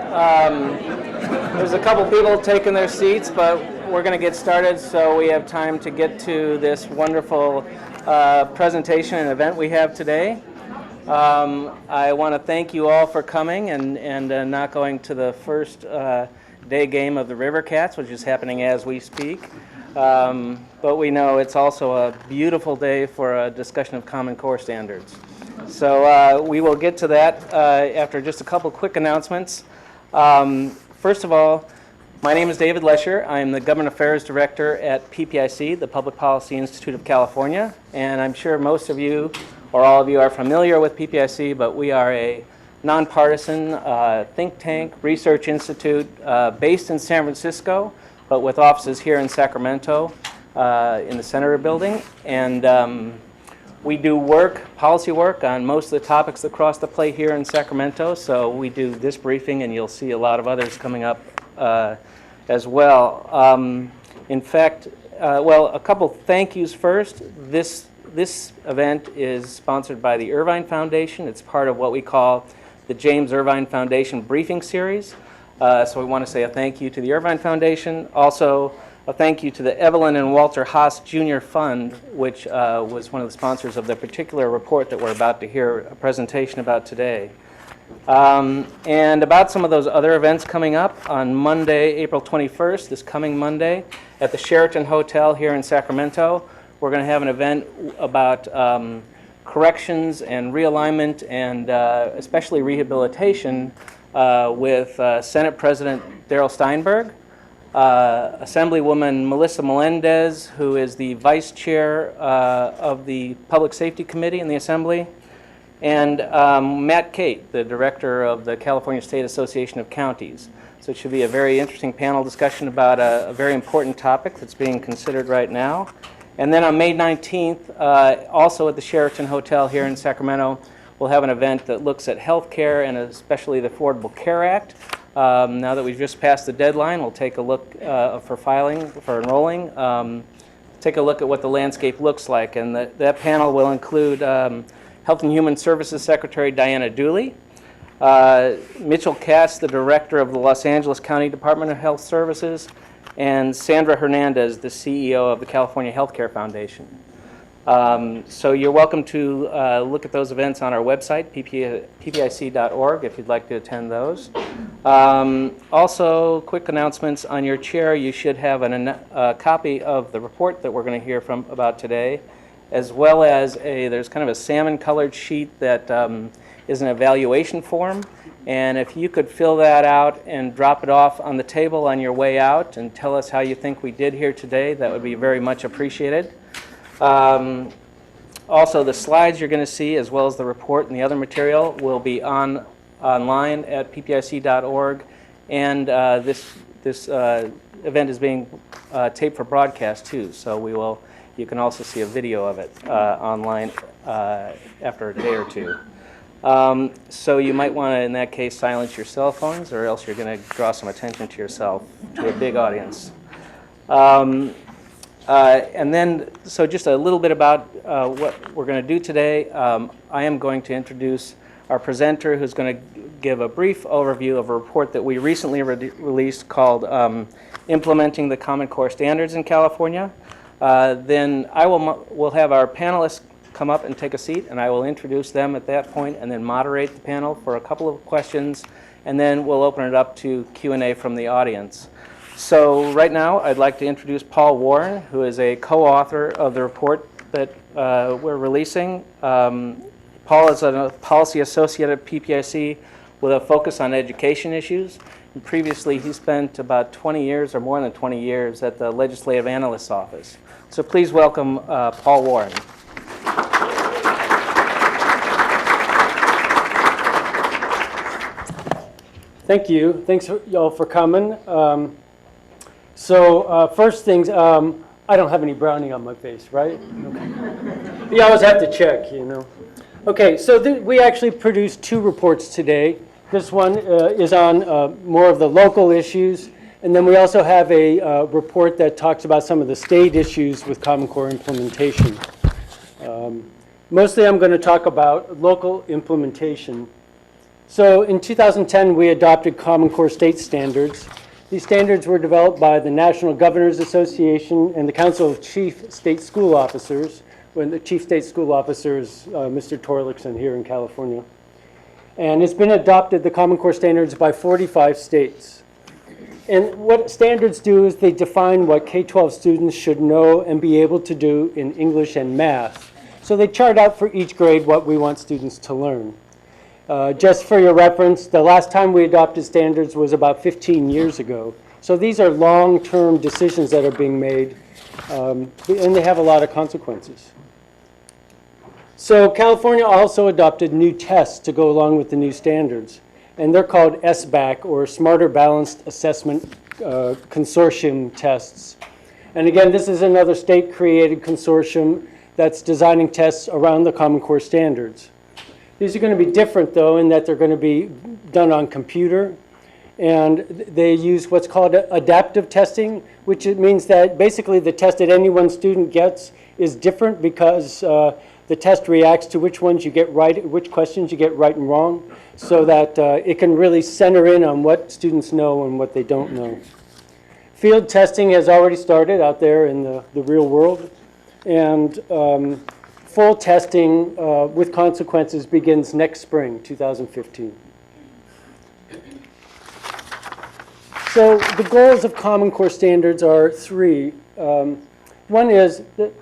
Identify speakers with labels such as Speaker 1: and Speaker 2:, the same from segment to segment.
Speaker 1: There's a couple people taking their seats, but we're going to get started so we have time to get to this wonderful presentation and event we have today. I want to thank you all for coming and not going to the first day game of the River Cats, which is happening as we speak. But we know it's also a beautiful day for a discussion of Common Core standards. So we will get to that after just a couple quick announcements. First of all, my name is David Lesher. I'm the Government Affairs Director at PPIC, the Public Policy Institute of California. And I'm sure most of you, or all of you, are familiar with PPIC, but we are a nonpartisan think tank research institute based in San Francisco, but with offices here in Sacramento in the Senator Building. And we do policy work on most of the topics that cross the plate here in Sacramento. So we do this briefing, and you'll see a lot of others coming up as well. In fact, well, a couple thank yous first. This event is sponsored by the Irvine Foundation. It's part of what we call the James Irvine Foundation Briefing Series. So we want to say a thank you to the Irvine Foundation. Also, a thank you to the Evelyn and Walter Haas Jr. Fund, which was one of the sponsors of the particular report that we're about to hear a presentation about today. And about some of those other events coming up on Monday, April 21st, this coming Monday, at the Sheraton Hotel here in Sacramento, we're going to have an event about corrections and realignment and especially rehabilitation with Senate President Darrell Steinberg, Assemblywoman Melissa Melendez, who is the Vice Chair of the Public Safety Committee in the Assembly, and Matt Cate, the Director of the California State Association of Counties. So it should be a very interesting panel discussion about a very important topic that's being considered right now. And then on May 19th, also at the Sheraton Hotel here in Sacramento, we'll have an event that looks at health care and especially the Affordable Care Act. Now that we've just passed the deadline, we'll take a look for enrolling, take a look at what the landscape looks like. And that panel will include Health and Human Services Secretary Diana Dooley, Mitchell Cass, the Director of the Los Angeles County Department of Health Services, and Sandra Hernandez, the CEO of the California Healthcare Foundation. So you're welcome to look at those events on our website, ppic.org, if you'd like to attend those. Also, quick announcements on your chair. You should have a copy of the report that we're going to hear about today, as well as there's kind of a salmon-colored sheet that is an evaluation form. And if you could fill that out and drop it off on the table on your way out and tell us how you think we did here today, that would be very much appreciated. Also, the slides you're going to see, as well as the report and the other material, will be online at ppic.org. And this event is being taped for broadcast too, so you can also see a video of it online after a day or two. So you might want to, in that case, silence your cell phones, or else you're going to draw some attention to yourself, to a big audience. And then, so just a little bit about what we're going to do today. I am going to introduce our presenter, who's going to give a brief overview of a report that we recently released called Implementing the Common Core Standards in California. Then we'll have our panelists come up and take a seat, and I will introduce them at that point and then moderate the panel for a couple of questions, and then we'll open it up to Q&A from the audience. So right now, I'd like to introduce Paul Warren, who is a co-author of the report that we're releasing. Paul is a policy associate at PPIC with a focus on education issues. And previously, he spent about 20 years or more than 20 years at the Legislative Analyst's Office. So please welcome Paul Warren.
Speaker 2: Thank you. Thanks y'all for coming. First things, I don't have any browning on my face, right? Okay. You always have to check, you know. Okay, so we actually produced two reports today. This one is on more of the local issues, and then we also have a report that talks about some of the state issues with Common Core implementation. Mostly I'm going to talk about local implementation. So in 2010, we adopted Common Core state standards. These standards were developed by the National Governors Association and the Council of Chief State School Officers, when the Chief State School Officer is Mr. Torlickson here in California. And it's been adopted, the Common Core standards, by 45 states. And what standards do is they define what K-12 students should know and be able to do in English and math. So they chart out for each grade what we want students to learn. Just for your reference, the last time we adopted standards was about 15 years ago. So these are long-term decisions that are being made, and they have a lot of consequences. So California also adopted new tests to go along with the new standards, and they're called SBAC, or Smarter Balanced Assessment Consortium tests. And again, this is another state-created consortium that's designing tests around the Common Core standards. These are going to be different, though, in that they're going to be done on computer, and they use what's called adaptive testing, which it means that basically the test that any one student gets is different because the test reacts to which ones you get right, which questions you get right and wrong, so that it can really center in on what students know and what they don't know. Field testing has already started out there in the real world, and full testing with consequences begins next spring, 2015. So the goals of Common Core standards are three. One is that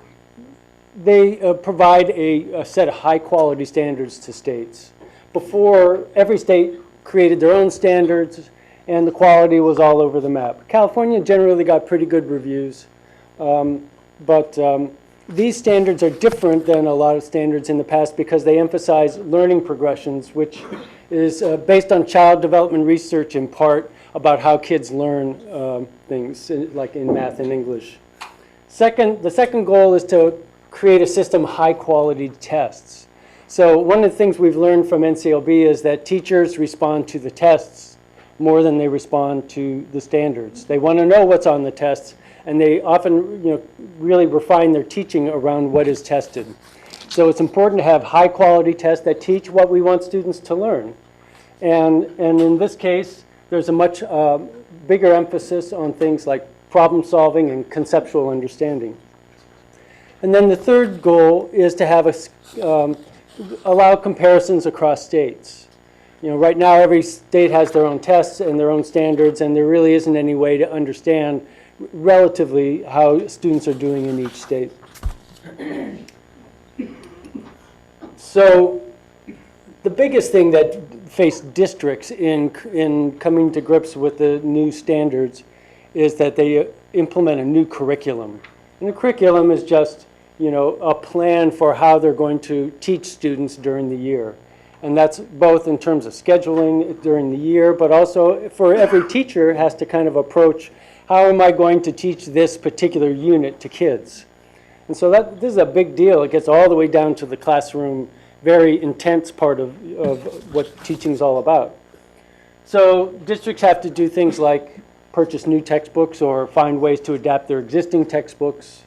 Speaker 2: they provide a set of high-quality standards to states. Before, every state created their own standards, and the quality was all over the map. California generally got pretty good reviews, but these standards are different than a lot of standards in the past because they emphasize learning progressions, which is based on child development research in part about how kids learn things, like in math and English. The second goal is to create a system of high-quality tests. So one of the things we've learned from NCLB is that teachers respond to the tests more than they respond to the standards. They want to know what's on the tests, and they often really refine their teaching around what is tested. So it's important to have high-quality tests that teach what we want students to learn. And in this case, there's a much bigger emphasis on things like problem solving and conceptual understanding. And then the third goal is to have allow comparisons across states. Right now every state has their own tests and their own standards, and there really isn't any way to understand relatively how students are doing in each state. So the biggest thing that faced districts in coming to grips with the new standards is that they implement a new curriculum. And the curriculum is just a plan for how they're going to teach students during the year. And that's both in terms of scheduling during the year, but also for every teacher has to kind of approach, how am I going to teach this particular unit to kids? And so this is a big deal. It gets all the way down to the classroom, very intense part of what teaching is all about. So districts have to do things like purchase new textbooks or find ways to adapt their existing textbooks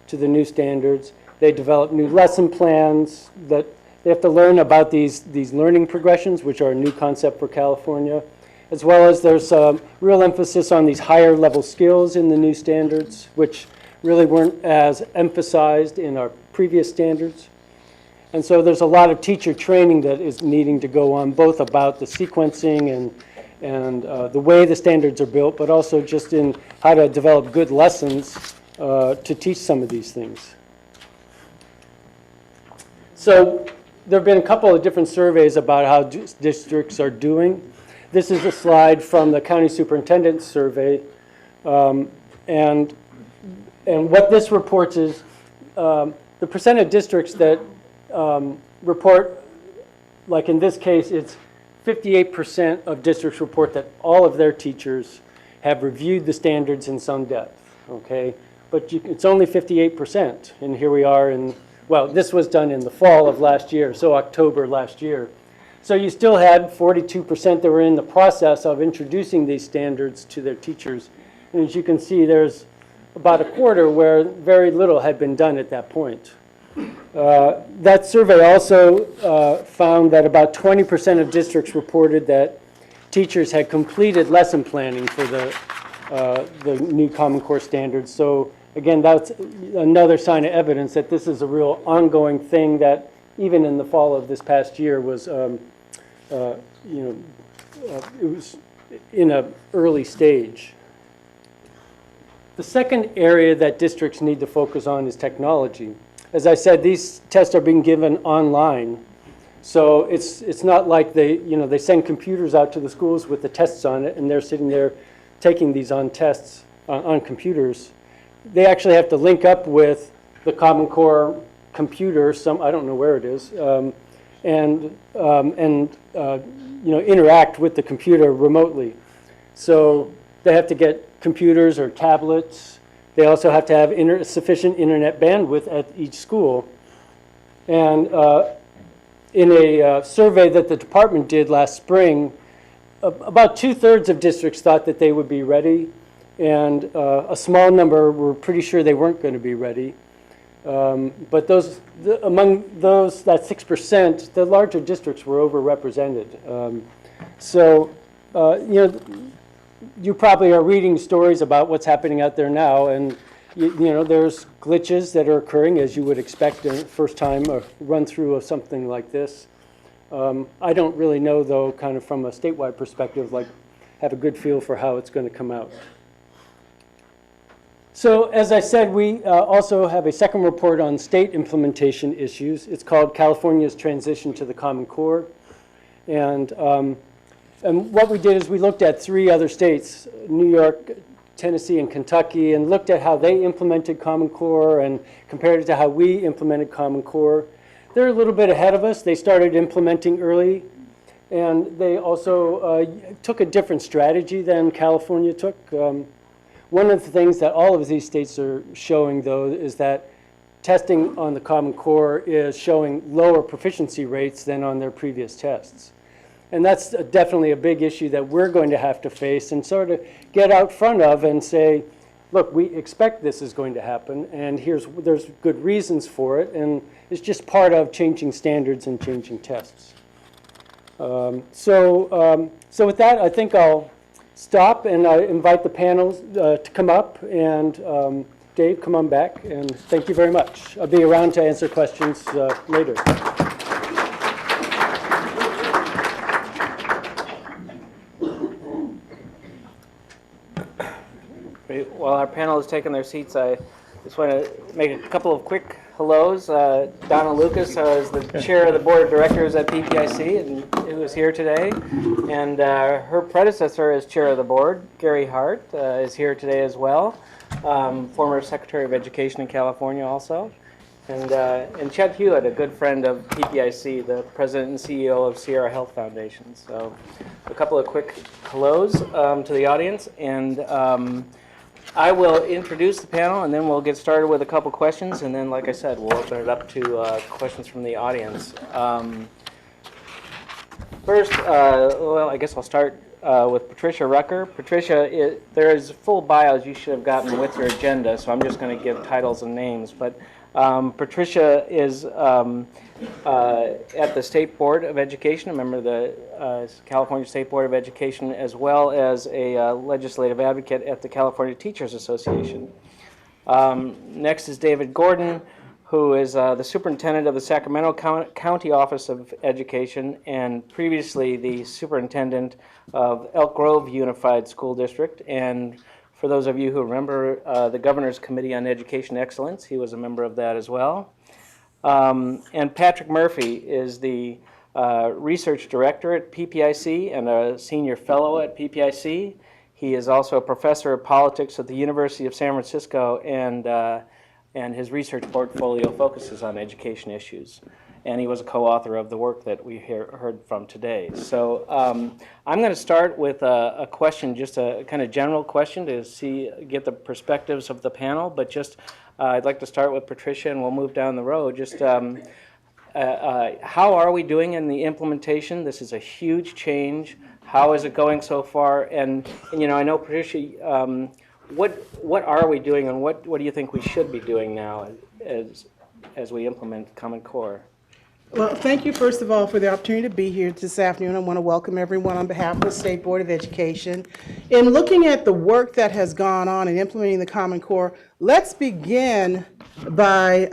Speaker 2: to the new standards. They develop new lesson plans that they have to learn about these learning progressions, which are a new concept for California, as well as there's a real emphasis on these higher level skills in the new standards, which really weren't as emphasized in our previous standards. And so there's a lot of teacher training that is needing to go on, both about the sequencing and the way the standards are built, but also just in how to develop good lessons to teach some of these things. So there have been a couple of different surveys about how districts are doing. This is a slide from the county superintendent survey. And what this reports is the percent of districts that report, like in this case, it's 58% of districts report that all of their teachers have reviewed the standards in some depth, okay? But it's only 58%, and here we are in, well, this was done in the fall of last year, so October last year. So you still had 42% that were in the process of introducing these standards to their teachers. And as you can see, there's about a quarter where very little had been done at that point. That survey also found that about 20% of districts reported that teachers had completed lesson planning for the new Common Core standards. So again, that's another sign of evidence that this is a real ongoing thing that even in the fall of this past year was, it was in an early stage. The second area that districts need to focus on is technology. As I said, these tests are being given online. So it's not like they send computers out to the schools with the tests on it and they're sitting there taking these on tests on computers. They actually have to link up with the Common Core computer, I don't know where it is, and interact with the computer remotely. So they have to get computers or tablets. They also have to have sufficient internet bandwidth at each school. And in a survey that the department did last spring, about 2/3 of districts thought that they would be ready, and a small number were pretty sure they weren't going to be ready. But among those, that 6%, the larger districts were overrepresented. You probably are reading stories about what's happening out there now, and there's glitches that are occurring as you would expect in the first time a run through of something like this. I don't really know, though, kind of from a statewide perspective, have a good feel for how it's going to come out. So as I said, we also have a second report on state implementation issues. It's called California's Transition to the Common Core. And what we did is we looked at 3 other states, New York, Tennessee, and Kentucky, and looked at how they implemented Common Core and compared it to how we implemented Common Core. They're a little bit ahead of us. They started implementing early, and they also took a different strategy than California took. One of the things that all of these states are showing, though, is that testing on the Common Core is showing lower proficiency rates than on their previous tests. And that's definitely a big issue that we're going to have to face and sort of get out front of and say, look, we expect this is going to happen, and there's good reasons for it, and it's just part of changing standards and changing tests. So with that, I think I'll stop, and I invite the panels to come up, and Dave, come on back, and thank you very much. I'll be around to answer questions later.
Speaker 1: While our panel is taking their seats, I just want to make a couple of quick hellos. Donna Lucas is the chair of the board of directors at PPIC, and who is here today. And her predecessor as chair of the board, Gary Hart, is here today as well. Former Secretary of Education in California also. And Chet Hewitt, a good friend of PPIC, the president and CEO of Sierra Health Foundation. So a couple of quick hellos to the audience. And I will introduce the panel, and then we'll get started with a couple questions, and then, like I said, we'll open it up to questions from the audience. First, well, I guess I'll start with Patricia Rucker. Patricia, there is full bios you should have gotten with your agenda, so I'm just going to give titles and names. But Patricia is at the State Board of Education, a member of the California State Board of Education, as well as a legislative advocate at the California Teachers Association. Next is David Gordon, who is the superintendent of the Sacramento County Office of Education and previously the superintendent of Elk Grove Unified School District. And for those of you who remember the Governor's Committee on Education Excellence, he was a member of that as well. And Patrick Murphy is the research director at PPIC and a senior fellow at PPIC. He is also a professor of politics at the University of San Francisco, and his research portfolio focuses on education issues. And he was a co-author of the work that we heard from today. So I'm going to start with a question, just a kind of general question to get the perspectives of the panel. But just I'd like to start with Patricia, and we'll move down the road. Just how are we doing in the implementation? This is a huge change. How is it going so far? And I know, Patricia, what are we doing, and what do you think we should be doing now as as we implement Common Core.
Speaker 3: Well, thank you, first of all, for the opportunity to be here this afternoon. I want to welcome everyone on behalf of the State Board of Education. In looking at the work that has gone on in implementing the Common Core, let's begin by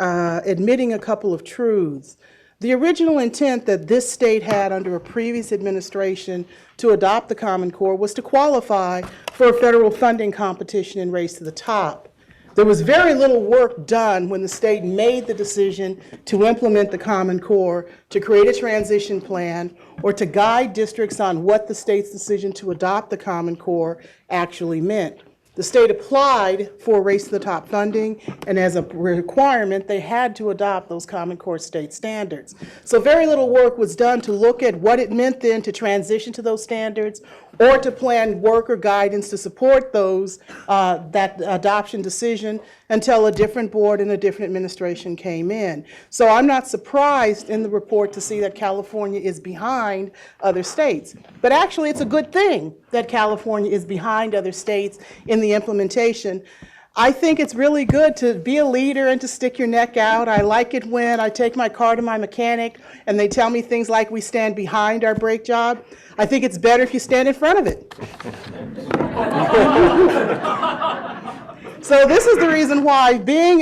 Speaker 3: admitting a couple of truths. The original intent that this state had under a previous administration to adopt the Common Core was to qualify for a federal funding competition in Race to the Top. There was very little work done when the state made the decision to implement the Common Core, to create a transition plan, or to guide districts on what the state's decision to adopt the Common Core actually meant. The state applied for Race to the Top funding, and as a requirement, they had to adopt those Common Core state standards. So very little work was done to look at what it meant then to transition to those standards, or to plan work or guidance to support those, that adoption decision, until a different board and a different administration came in. So I'm not surprised in the report to see that California is behind other states. But actually, it's a good thing that California is behind other states in the implementation. I think it's really good to be a leader and to stick your neck out. I like it when I take my car to my mechanic and they tell me things like we stand behind our brake job. I think it's better if you stand in front of it. So this is the reason why being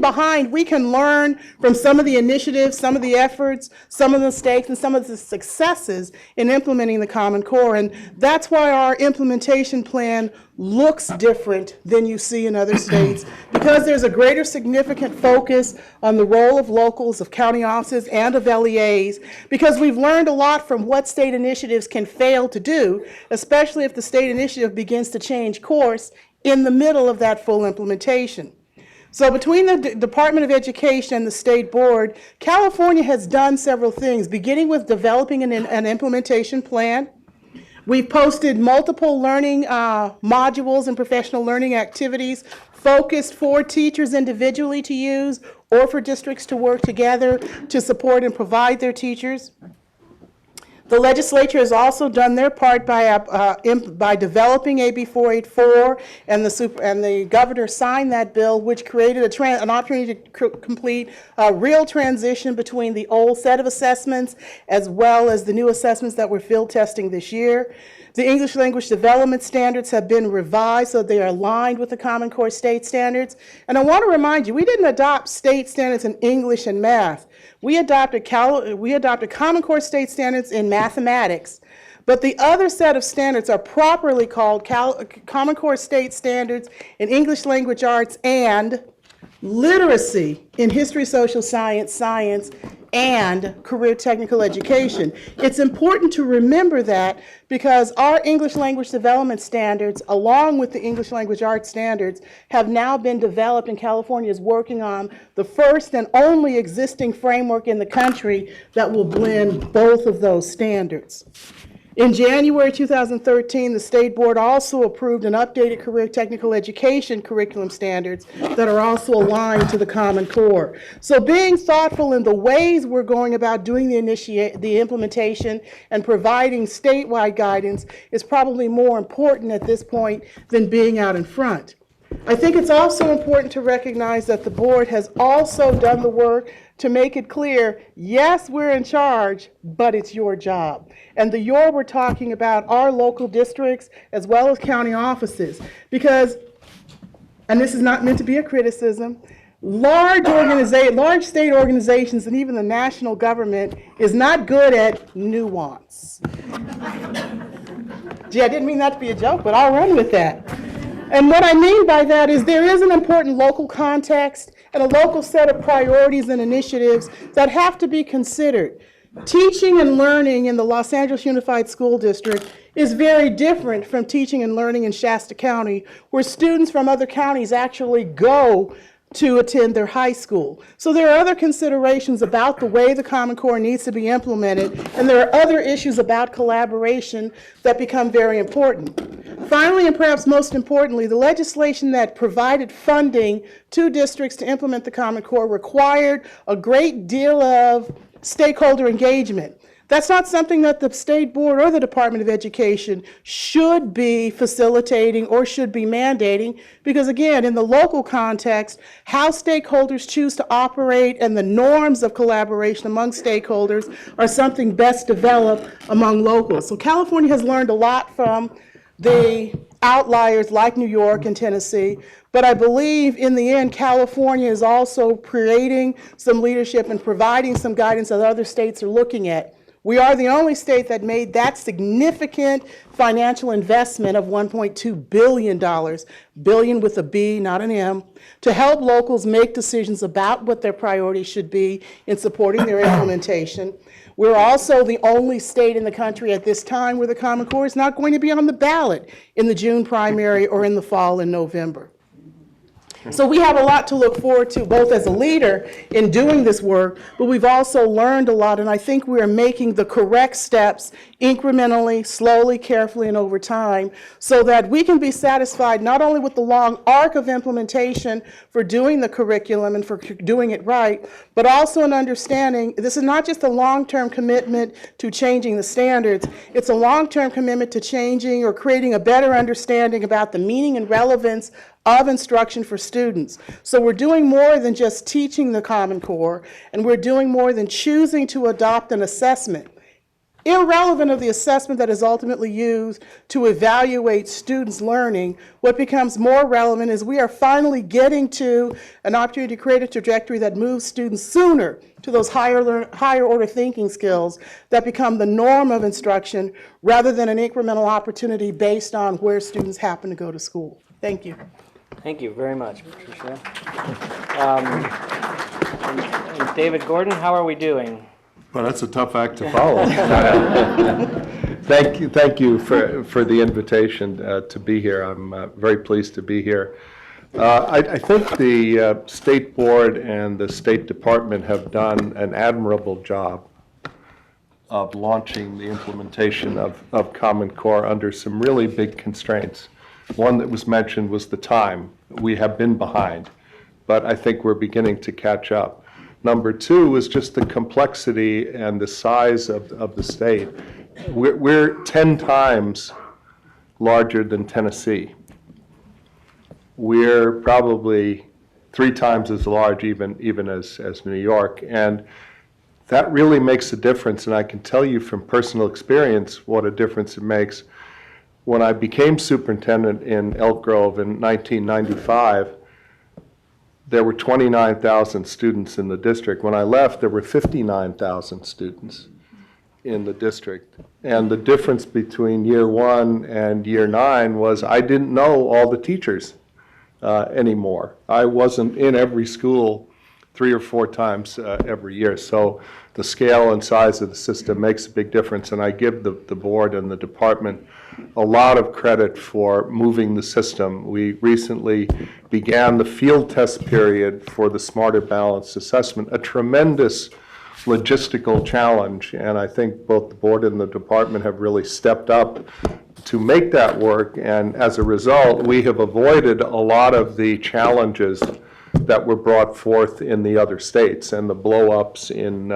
Speaker 3: behind, we can learn from some of the initiatives, some of the efforts, some of the mistakes, and some of the successes in implementing the Common Core. And that's why our implementation plan looks different than you see in other states, because there's a greater significant focus on the role of locals, of county offices, and of LEAs, because we've learned a lot from what state initiatives can fail to do, especially if the state initiative begins to change course in the middle of that full implementation. So between the Department of Education and the State Board, California has done several things, beginning with developing an implementation plan. We've posted multiple learning modules and professional learning activities focused for teachers individually to use or for districts to work together to support and provide their teachers. The legislature has also done their part by developing AB 484, and the governor signed that bill, which created an opportunity to complete a real transition between the old set of assessments as well as the new assessments that we're field testing this year. The English language development standards have been revised so they are aligned with the Common Core state standards. And I want to remind you, we didn't adopt state standards in English and math. We adopted Common Core state standards in mathematics, but the other set of standards are properly called Common Core state standards in English language arts and literacy in history, social science, science, and career technical education. It's important to remember that because our English language development standards, along with the English language arts standards, have now been developed, and California is working on the first and only existing framework in the country that will blend both of those standards. In January 2013, the State Board also approved an updated career technical education curriculum standards that are also aligned to the Common Core. So being thoughtful in the ways we're going about doing the implementation and providing statewide guidance is probably more important at this point than being out in front. I think it's also important to recognize that the board has also done the work to make it clear, yes, we're in charge, but it's your job. And the your we're talking about are local districts as well as county offices. Because, and this is not meant to be a criticism, large state organizations and even the national government is not good at nuance. Gee, I didn't mean that to be a joke, but I'll run with that. And what I mean by that is there is an important local context and a local set of priorities and initiatives that have to be considered. Teaching and learning in the Los Angeles Unified School District is very different from teaching and learning in Shasta County, where students from other counties actually go to attend their high school. So there are other considerations about the way the Common Core needs to be implemented, and there are other issues about collaboration that become very important. Finally, and perhaps most importantly, the legislation that provided funding to districts to implement the Common Core required a great deal of stakeholder engagement. That's not something that the state board or the Department of Education should be facilitating or should be mandating, because again, in the local context, how stakeholders choose to operate and the norms of collaboration among stakeholders are something best developed among locals. So California has learned a lot from the outliers like New York and Tennessee, but I believe in the end, California is also creating some leadership and providing some guidance that other states are looking at. We are the only state that made that significant financial investment of $1.2 billion, billion with a B, not an M, to help locals make decisions about what their priorities should be in supporting their implementation. We're also the only state in the country at this time where the Common Core is not going to be on the ballot in the June primary or in the fall in November. So we have a lot to look forward to, both as a leader in doing this work, but we've also learned a lot, and I think we are making the correct steps incrementally, slowly, carefully, and over time, so that we can be satisfied not only with the long arc of implementation for doing the curriculum and for doing it right, but also an understanding this is not just a long-term commitment to changing the standards, it's a long-term commitment to changing or creating a better understanding about the meaning and relevance of instruction for students. So we're doing more than just teaching the Common Core, and we're doing more than choosing to adopt an assessment. Irrelevant of the assessment that is ultimately used to evaluate students' learning, what becomes more relevant is we are finally getting to an opportunity to create a trajectory that moves students sooner to those higher order thinking skills that become the norm of instruction rather than an incremental opportunity based on where students happen to go to school. Thank you.
Speaker 1: Thank you very much, Patricia. And David Gordon, how are we doing?
Speaker 4: Well, that's a tough act to follow. Thank you for the invitation to be here. I'm very pleased to be here. I think the State Board and the State Department have done an admirable job of launching the implementation of Common Core under some really big constraints. One that was mentioned was the time. We have been behind, but I think we're beginning to catch up. Number two is just the complexity and the size of the state. We're 10 times larger than Tennessee. We're probably 3 times as large even as New York. And that really makes a difference. And I can tell you from personal experience what a difference it makes. When I became superintendent in Elk Grove in 1995, there were 29,000 students in the district. When I left, there were 59,000 students in the district. And the difference between year 1 and year 9 was I didn't know all the teachers anymore. I wasn't in every school 3 or 4 times every year. So the scale and size of the system makes a big difference. And I give the board and the department a lot of credit for moving the system. We recently began the field test period for the Smarter Balanced Assessment, a tremendous logistical challenge, and I think both the board and the department have really stepped up to make that work, and as a result, we have avoided a lot of the challenges that were brought forth in the other states and the blow-ups in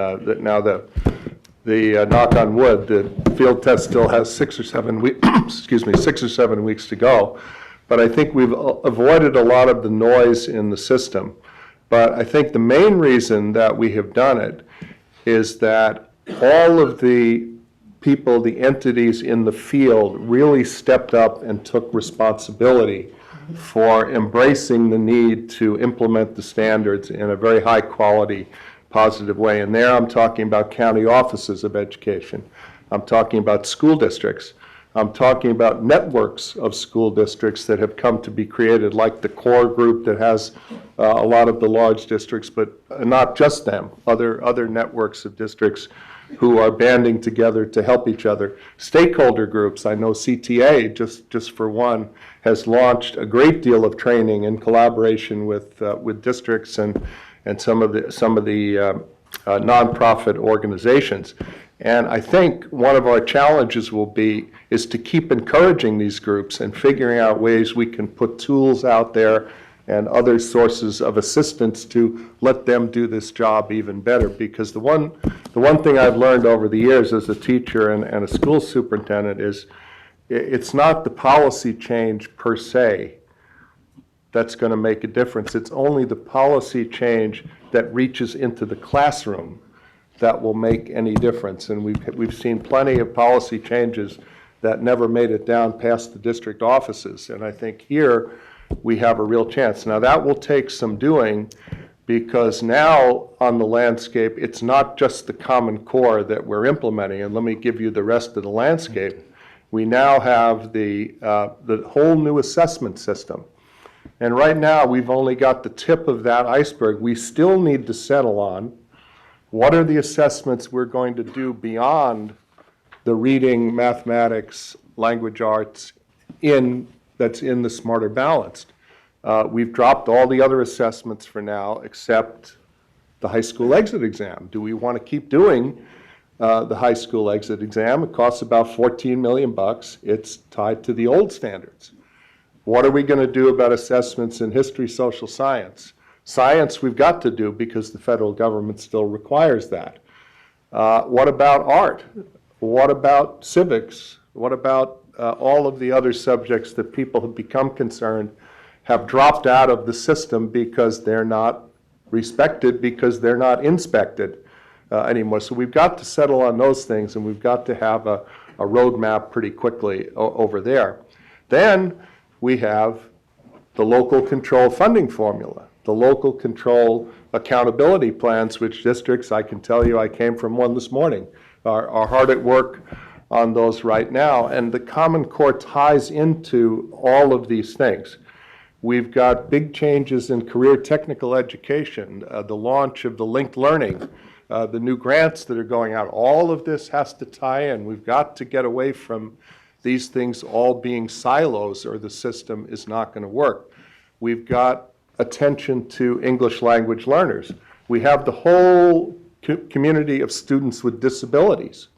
Speaker 4: the knock on wood, the field test still has 6 or 7 weeks, 6 or 7 weeks to go. But I think we've avoided a lot of the noise in the system. But I think the main reason that we have done it is that all of the people, the entities in the field really stepped up and took responsibility for embracing the need to implement the standards in a very high quality, positive way. And there I'm talking about county offices of education. I'm talking about school districts. I'm talking about networks of school districts that have come to be created, like the core group that has a lot of the large districts, but not just them, other networks of districts who are banding together to help each other. Stakeholder groups, I know CTA, just for one, has launched a great deal of training in collaboration with districts and some of the nonprofit organizations. And I think one of our challenges is to keep encouraging these groups and figuring out ways we can put tools out there and other sources of assistance to let them do this job even better. Because the the one thing I've learned over the years as a teacher and a school superintendent is it's not the policy change per se that's going to make a difference. It's only the policy change that reaches into the classroom that will make any difference. And we've seen plenty of policy changes that never made it down past the district offices. And I think here we have a real chance. Now that will take some doing, because now on the landscape, it's not just the Common Core that we're implementing. And let me give you the rest of the landscape. We now have the whole new assessment system. And right now, we've only got the tip of that iceberg. We still need to settle on what are the assessments we're going to do beyond the reading, mathematics, language arts that's in the Smarter Balanced. We've dropped all the other assessments for now except the high school exit exam. Do we want to keep doing the high school exit exam? It costs about $14 million. It's tied to the old standards. What are we going to do about assessments in history, social science? Science we've got to do because the federal government still requires that. What about art? What about civics? What about all of the other subjects that people have become concerned have dropped out of the system because they're not respected, because they're not inspected anymore? So we've got to settle on those things, and we've got to have a roadmap pretty quickly over there. Then we have the local control funding formula, the local control accountability plans, which districts, I can tell you, I came from one this morning, are hard at work on those right now. And the Common Core ties into all of these things. We've got big changes in career technical education, the launch of the linked learning, the new grants that are going out. All of this has to tie in. We've got to get away from these things all being silos, or the system is not going to work. We've got attention to English language learners. We have the whole community of students with disabilities.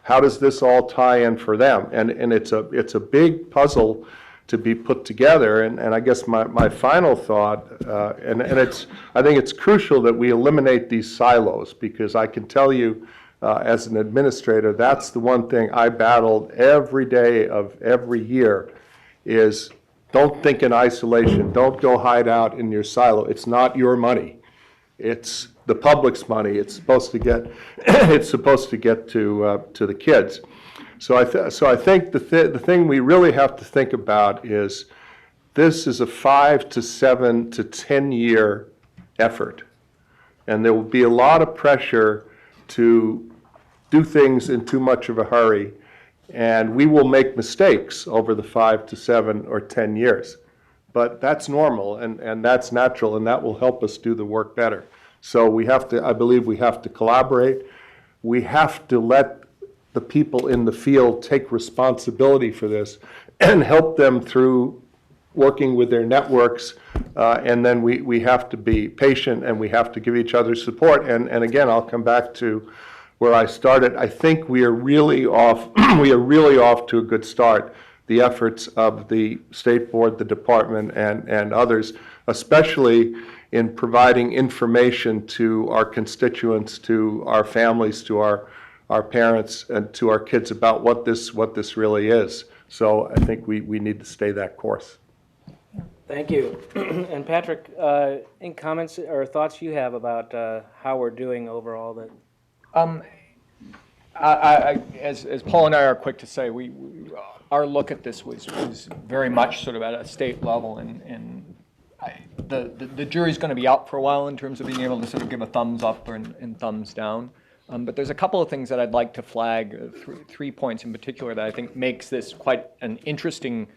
Speaker 4: How does this all tie in for them? And it's a big puzzle to be put together. And I guess my final thought, I think it's crucial that we eliminate these silos, because I can tell you, as an administrator, that's the one thing I battled every day of every year, is don't think in isolation. Don't go hide out in your silo. It's not your money. It's the public's money. It's supposed to get to the kids. So I think the thing we really have to think about is this is a 5 to 7 to 10 year effort, and there will be a lot of pressure to do things in too much of a hurry, and we will make mistakes over the 5 to 7 or 10 years. But that's normal, and that's natural, and that will help us do the work better. So we have to, I believe we have to collaborate. We have to let the people in the field take responsibility for this and help them through working with their networks, and then we have to be patient, and we have to give each other support. And again, I'll come back to where I started. I think we are really off to a good start. The efforts of the State Board, the department, and others, especially in providing information to our constituents, to our families, to our parents, and to our kids about what this really is. So I think we need to stay that course.
Speaker 1: Thank you. And Patrick, any comments or thoughts you have about how we're doing overall?
Speaker 5: As Paul and I are quick to say, our look at this was very much sort of at a state level, and the jury's going to be out for a while in terms of being able to sort of give a thumbs up and thumbs down. But there's a couple of things that I'd like to flag, 3 points in particular that I think makes this quite an interesting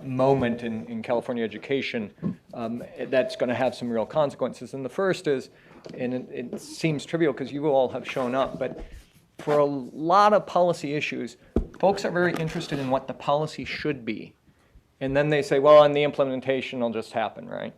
Speaker 5: moment in California education that's going to have some real consequences. And the first is, and it seems trivial because you all have shown up, but for a lot of policy issues, folks are very interested in what the policy should be. And then they say, well, and the implementation will just happen, right?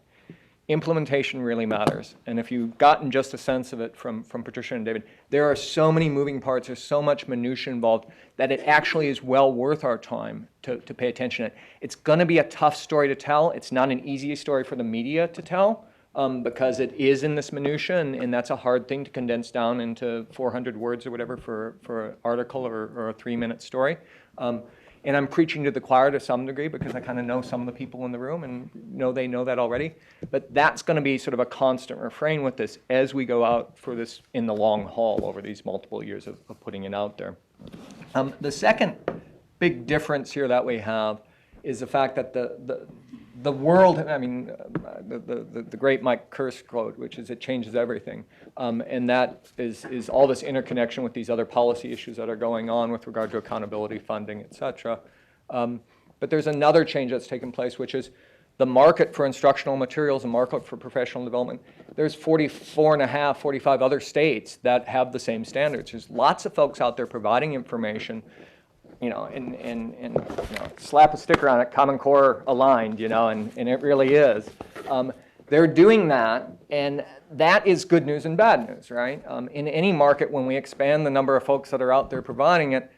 Speaker 5: Implementation really matters. And if you've gotten just a sense of it from Patricia and David, there are so many moving parts, there's so much minutia involved that it actually is well worth our time to pay attention to it. It's going to be a tough story to tell. It's not an easy story for the media to tell. because it is in this minutia, and that's a hard thing to condense down into 400 words or whatever for an article or a 3-minute story. And I'm preaching to the choir to some degree because I kind of know some of the people in the room and know they know that already. But that's going to be sort of a constant refrain with this as we go out for this in the long haul over these multiple years of putting it out there. The second big difference here that we have is the fact that the world, I mean, the great Mike Kerr quote, which is, "It changes everything," and that is all this interconnection with these other policy issues that are going on with regard to accountability, funding, et cetera. But there's another change that's taken place, which is the market for instructional materials and market for professional development. There's 45 other states that have the same standards. There's lots of folks out there providing information, you know, and slap a sticker on it, Common Core aligned, you know, and it really is. They're doing that, and that is good news and bad news, right? In any market, when we expand the number of folks that are out there providing it,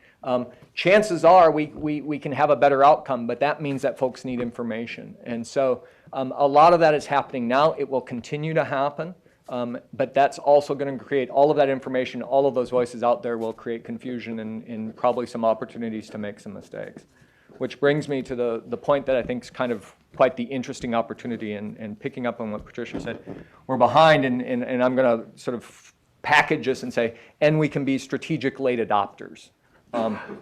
Speaker 5: chances are we can have a better outcome, but that means that folks need information. And so a lot of that is happening now. It will continue to happen. But that's also going to create all of that information, all of those voices out there will create confusion and probably some opportunities to make some mistakes. Which brings me to the point that I think is kind of quite the interesting opportunity, and picking up on what Patricia said. We're behind, and I'm going to sort of package this and say, and we can be strategic late adopters.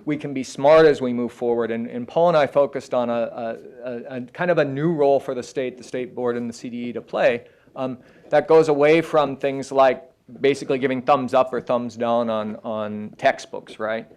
Speaker 5: We can be smart as we move forward, and Paul and I focused on a kind of a new role for the state board and the CDE to play. That goes away from things like basically giving thumbs up or thumbs down on textbooks, right?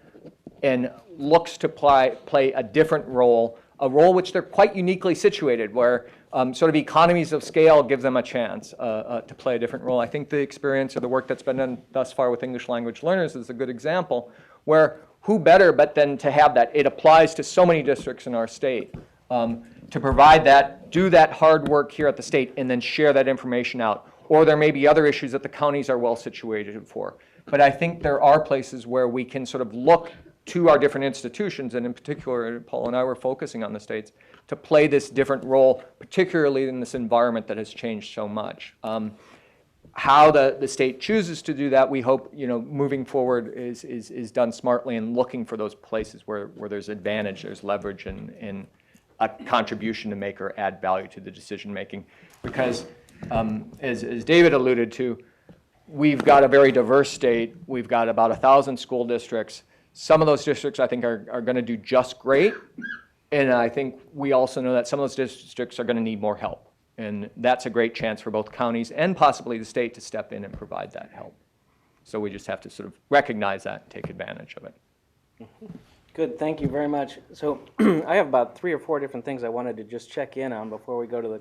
Speaker 5: And looks to play a different role, a role which they're quite uniquely situated, where sort of economies of scale give them a chance to play a different role. I think the experience or the work that's been done thus far with English language learners is a good example, where who better but then to have that? It applies to so many districts in our state. To provide that, do that hard work here at the state, and then share that information out. Or there may be other issues that the counties are well situated for. But I think there are places where we can sort of look to our different institutions, and in particular, Paul and I were focusing on the states, to play this different role, particularly in this environment that has changed so much. How the state chooses to do that, we hope, you know, moving forward is done smartly, and looking for those places where there's advantage, there's leverage, and a contribution to make or add value to the decision making. Because as David alluded to, we've got a very diverse state. We've got about 1,000 school districts. Some of those districts I think are going to do just great. And I think we also know that some of those districts are going to need more help. And that's a great chance for both counties and possibly the state to step in and provide that help. So we just have to sort of recognize that and take advantage of it.
Speaker 1: Good, thank you very much. So I have about 3 or 4 different things I wanted to just check in on before we go to the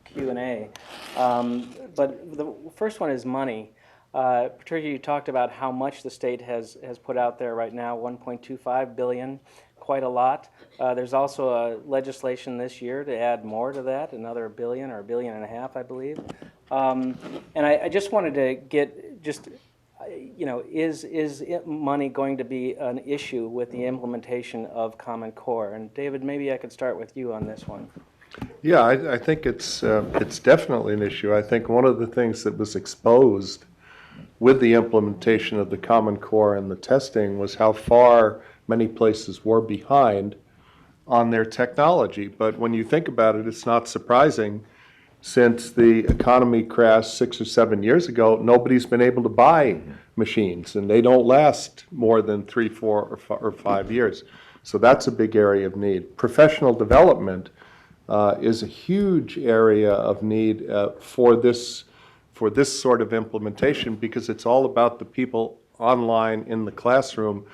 Speaker 1: Q&A. But the first one is money. Patricia, you talked about how much the state has put out there right now, $1.25 billion, quite a lot. There's also a legislation this year to add more to that, another $1 billion or $1.5 billion, I believe. And I just wanted to get just, you know, is money going to be an issue with the implementation of Common Core? And David, maybe I could start with you on this one.
Speaker 4: Yeah, I think it's definitely an issue. I think one of the things that was exposed with the implementation of the Common Core and the testing was how far many places were behind on their technology. But when you think about it, it's not surprising. Since the economy crashed 6 or 7 years ago, nobody's been able to buy machines, and they don't last more than 3, 4, or 5 years. So that's a big area of need. Professional development is a huge area of need for this sort of implementation, because it's all about the people online in the classroom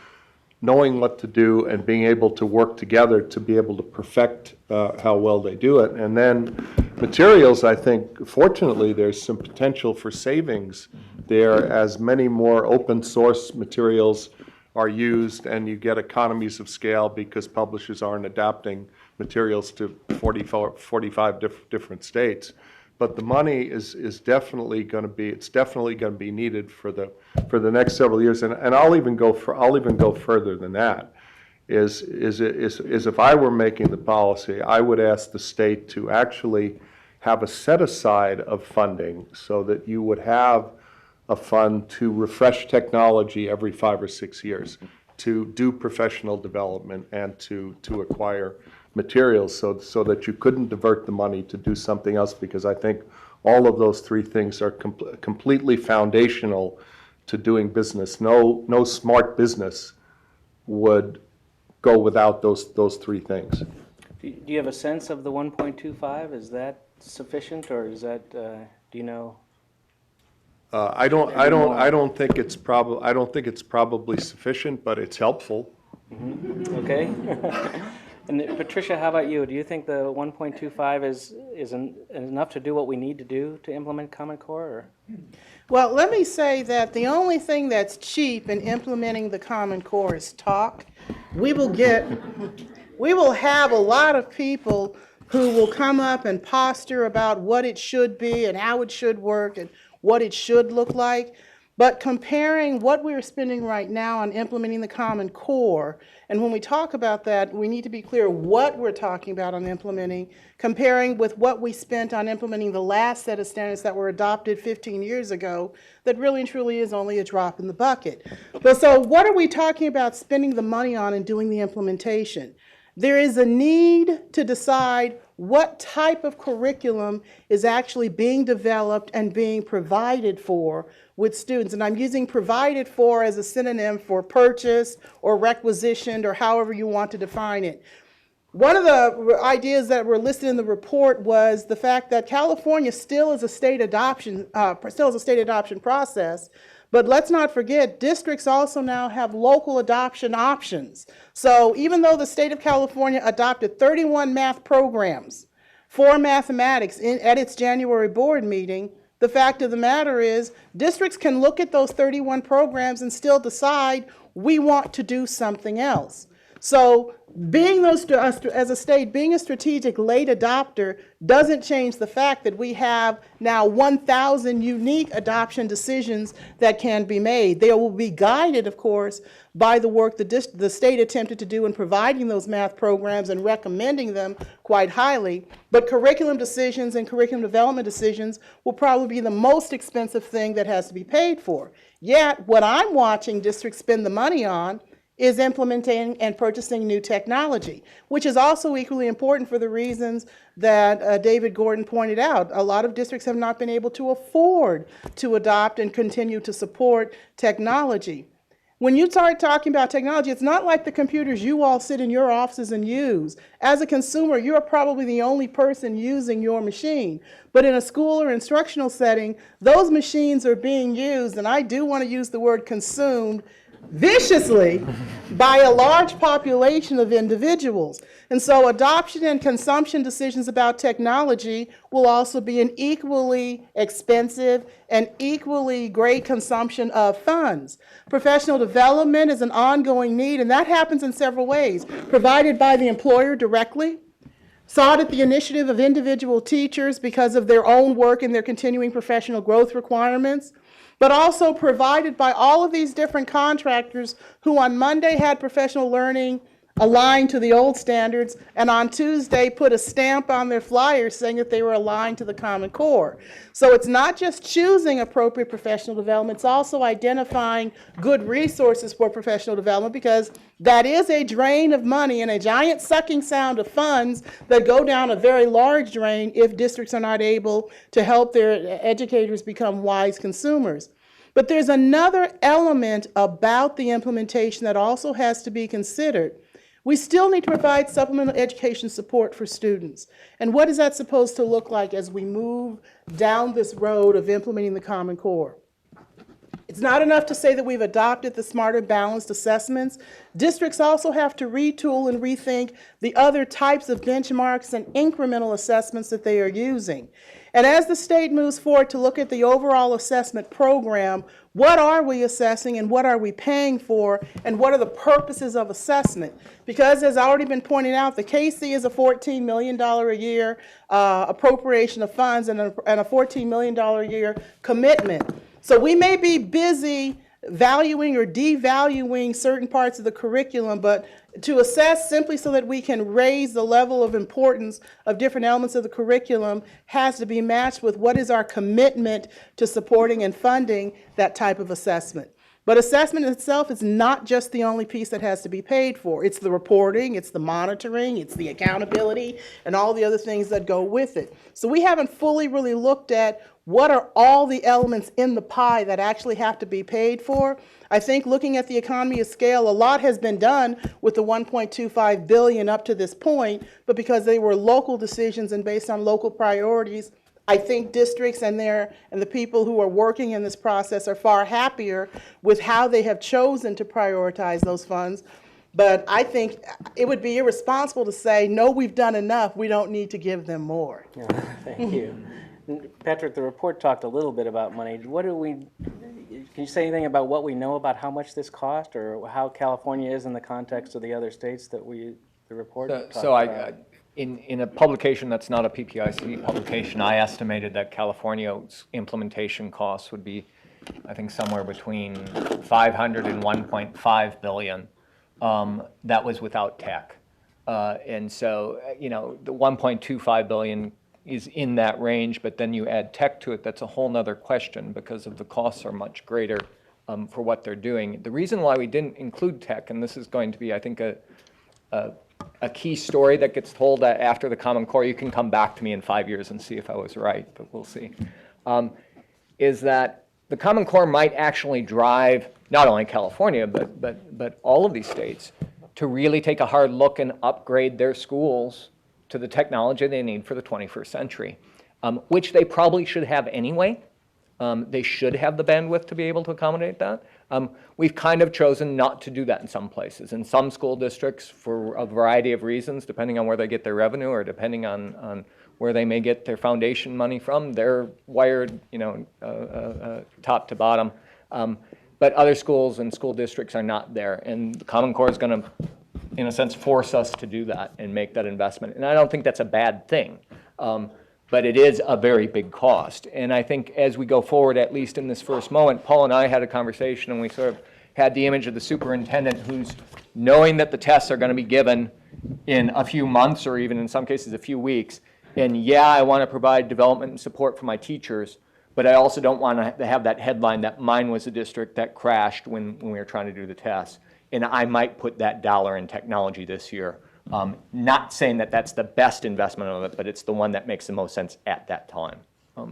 Speaker 4: knowing what to do and being able to work together to be able to perfect how well they do it. And then materials, I think, fortunately, there's some potential for savings there as many more open source materials are used, and you get economies of scale because publishers aren't adapting materials to 45 different states. But the money is definitely going to be needed for the next several years, and I'll even go further than that. Is if I were making the policy, I would ask the state to actually have a set aside of funding so that you would have a fund to refresh technology every 5 or 6 years, to do professional development and to acquire materials so that you couldn't divert the money to do something else, because I think all of those three things are completely foundational to doing business. No smart business would go without those three things.
Speaker 1: Do you have a sense of the 1.25? Is that sufficient, or is that, do you know?
Speaker 4: I don't think it's probably sufficient, but it's helpful.
Speaker 1: Okay. And Patricia, how about you? Do you think the 1.25 is enough to do what we need to do to implement Common Core? Or?
Speaker 3: Well, let me say that the only thing that's cheap in implementing the Common Core is talk. We will have a lot of people who will come up and posture about what it should be and how it should work and what it should look like. But comparing what we're spending right now on implementing the Common Core, and when we talk about that, we need to be clear what we're talking about on implementing, comparing with what we spent on implementing the last set of standards that were adopted 15 years ago, that really and truly is only a drop in the bucket. But so what are we talking about spending the money on and doing the implementation? There is a need to decide what type of curriculum is actually being developed and being provided for with students. And I'm using provided for as a synonym for purchased or requisitioned or however you want to define it. One of the ideas that were listed in the report was the fact that California still is a state adoption process. But let's not forget, districts also now have local adoption options. So even though the state of California adopted 31 math programs for mathematics at its January board meeting, the fact of the matter is districts can look at those 31 programs and still decide we want to do something else. So being as a state, being a strategic late adopter doesn't change the fact that we have now 1,000 unique adoption decisions that can be made. They will be guided, of course, by the work the state attempted to do in providing those math programs and recommending them quite highly. But curriculum decisions and curriculum development decisions will probably be the most expensive thing that has to be paid for. Yet, what I'm watching districts spend the money on is implementing and purchasing new technology, which is also equally important for the reasons that David Gordon pointed out. A lot of districts have not been able to afford to adopt and continue to support technology. When you start talking about technology, it's not like the computers you all sit in your offices and use. As a consumer, you're probably the only person using your machine. But in a school or instructional setting, those machines are being used, and I do want to use the word consumed, viciously by a large population of individuals. And so adoption and consumption decisions about technology will also be an equally expensive and equally great consumption of funds. Professional development is an ongoing need, and that happens in several ways. Provided by the employer directly, sought at the initiative of individual teachers because of their own work and their continuing professional growth requirements, but also provided by all of these different contractors who on Monday had professional learning aligned to the old standards, and on Tuesday put a stamp on their flyers saying that they were aligned to the Common Core. So it's not just choosing appropriate professional development, it's also identifying good resources for professional development, because that is a drain of money and a giant sucking sound of funds that go down a very large drain if districts are not able to help their educators become wise consumers. But there's another element about the implementation that also has to be considered. We still need to provide supplemental education support for students. And what is that supposed to look like as we move down this road of implementing the Common Core? It's not enough to say that we've adopted the smarter balanced assessments. Districts also have to retool and rethink the other types of benchmarks and incremental assessments that they are using. And as the state moves forward to look at the overall assessment program, what are we assessing and what are we paying for, and what are the purposes of assessment? Because as already been pointed out, the KC is a $14 million a year appropriation of funds and a $14 million a year commitment. So we may be busy valuing or devaluing certain parts of the curriculum, but to assess simply so that we can raise the level of importance of different elements of the curriculum has to be matched with what is our commitment to supporting and funding that type of assessment. But assessment itself is not just the only piece that has to be paid for. It's the reporting, it's the monitoring, it's the accountability, and all the other things that go with it. So we haven't fully really looked at what are all the elements in the pie that actually have to be paid for. I think looking at the economy of scale, a lot has been done with the $1.25 billion up to this point, but because they were local decisions and based on local priorities, I think districts and the people who are working in this process are far happier with how they have chosen to prioritize those funds. But I think it would be irresponsible to say, no, we've done enough, we don't need to give them more.
Speaker 1: Yeah, thank you. Patrick, the report talked a little bit about money. Can you say anything about what we know about how much this cost, or how California is in the context of the other states that the report talked about?
Speaker 5: In a publication that's not a PPIC publication, I estimated that California's implementation costs would be, I think, somewhere between 500 and 1.5 billion. That was without tech. And so, the 1.25 billion is in that range, but then you add tech to it, that's a whole nother question because of the costs are much greater for what they're doing. The reason why we didn't include tech, and this is going to be, I think, a key story that gets told after the Common Core, you can come back to me in 5 years and see if I was right, but we'll see, is that the Common Core might actually drive not only California, but all of these states to really take a hard look and upgrade their schools to the technology they need for the 21st century, which they probably should have anyway. They should have the bandwidth to be able to accommodate that. We've kind of chosen not to do that in some places. In some school districts, for a variety of reasons, depending on where they get their revenue or depending on where they may get their foundation money from, they're wired, top to bottom. But other schools and school districts are not there, and the Common Core is going to, in a sense, force us to do that and make that investment. And I don't think that's a bad thing. But it is a very big cost. And I think as we go forward, at least in this first moment, Paul and I had a conversation and we sort of had the image of the superintendent who's knowing that the tests are going to be given in a few months or even in some cases a few weeks. And yeah, I want to provide development and support for my teachers, but I also don't want to have that headline that mine was a district that crashed when we were trying to do the tests. And I might put that dollar in technology this year. Not saying that that's the best investment of it, but it's the one that makes the most sense at that time.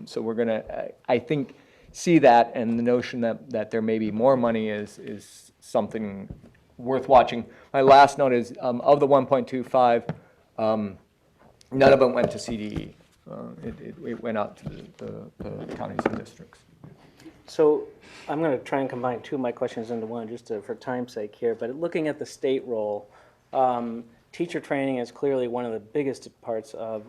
Speaker 5: So we're going to, I think, see that, and the notion that there may be more money is something worth watching. My last note is, of the 1.25, none of it went to CDE. It went out to the counties and districts.
Speaker 1: So I'm going to try and combine two of my questions into one just for time's sake here, but looking at the state role, teacher training is clearly one of the biggest parts of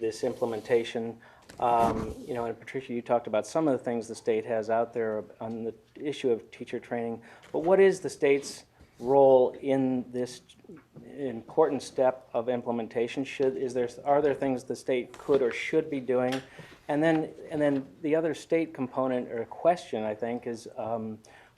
Speaker 1: this implementation. And Patricia, you talked about some of the things the state has out there on the issue of teacher training, but what is the state's role in this important step of implementation? Are there things the state could or should be doing? And then the other state component or question, I think, is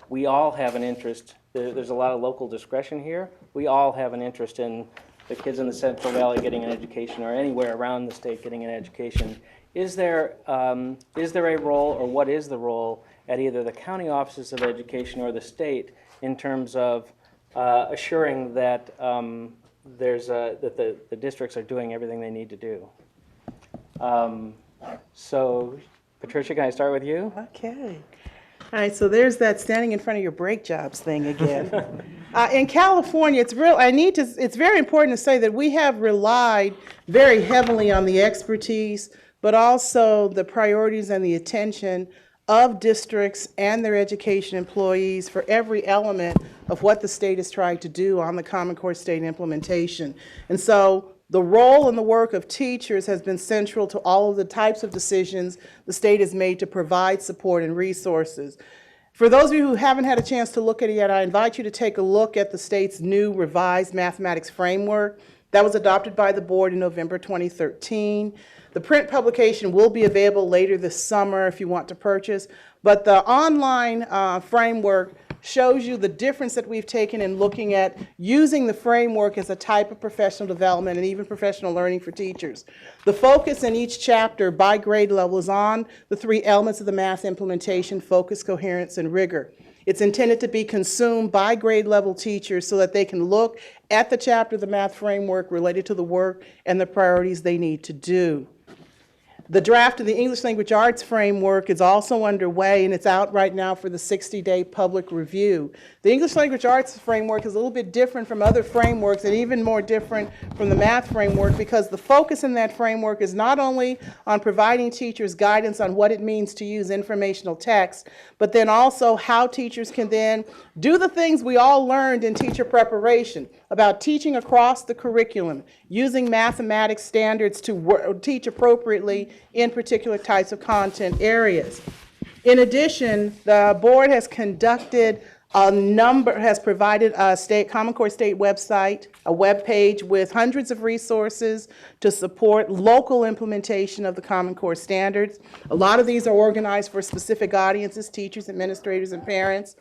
Speaker 1: we all have an interest. There's a lot of local discretion here. We all have an interest in the kids in the Central Valley getting an education, or anywhere around the state getting an education. Is there a role, or what is the role at either the county offices of education or the state in terms of assuring that that the districts are doing everything they need to do? So, Patricia, can I start with you?
Speaker 3: Okay. All right, so there's that standing in front of your brake jobs thing again. In California, it's very important to say that we have relied very heavily on the expertise, but also the priorities and the attention of districts and their education employees for every element of what the state is trying to do on the Common Core state implementation. And so the role and the work of teachers has been central to all of the types of decisions the state has made to provide support and resources. For those of you who haven't had a chance to look at it yet, I invite you to take a look at the state's new revised mathematics framework That was adopted by the board in November 2013. The print publication will be available later this summer if you want to purchase, but the online framework shows you the difference that we've taken in looking at using the framework as a type of professional development and even professional learning for teachers. The focus in each chapter by grade level is on the 3 elements of the math implementation: focus, coherence, and rigor. It's intended to be consumed by grade level teachers so that they can look at the chapter of the math framework related to the work and the priorities they need to do. The draft of the English Language Arts Framework is also underway, and it's out right now for the 60-day public review. The English Language Arts Framework is a little bit different from other frameworks and even more different from the math framework because the focus in that framework is not only on providing teachers guidance on what it means to use informational text, but then also how teachers can then do the things we all learned in teacher preparation about teaching across the curriculum, using mathematics standards to teach appropriately in particular types of content areas. In addition, the board has conducted has provided a Common Core State website, a web page with hundreds of resources to support local implementation of the Common Core standards. A lot of these are organized for specific audiences, teachers, administrators, and parents.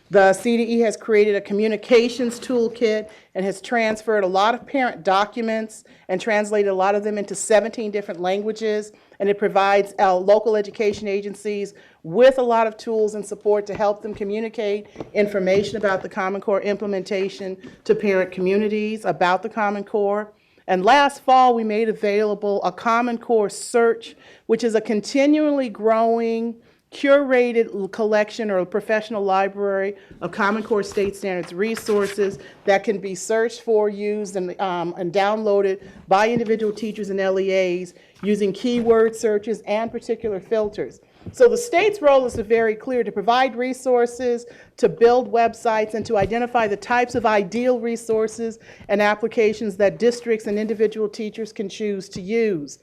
Speaker 3: The CDE has created a communications toolkit and has transferred a lot of parent documents and translated a lot of them into 17 different languages. And it provides our local education agencies with a lot of tools and support to help them communicate information about the Common Core implementation to parent communities about the Common Core. And last fall, we made available a Common Core search, which is a continually growing curated collection or a professional library of Common Core State Standards resources that can be searched for, used, and downloaded by individual teachers and LEAs using keyword searches and particular filters. So the state's role is very clear: to provide resources, to build websites, and to identify the types of ideal resources and applications that districts and individual teachers can choose to use.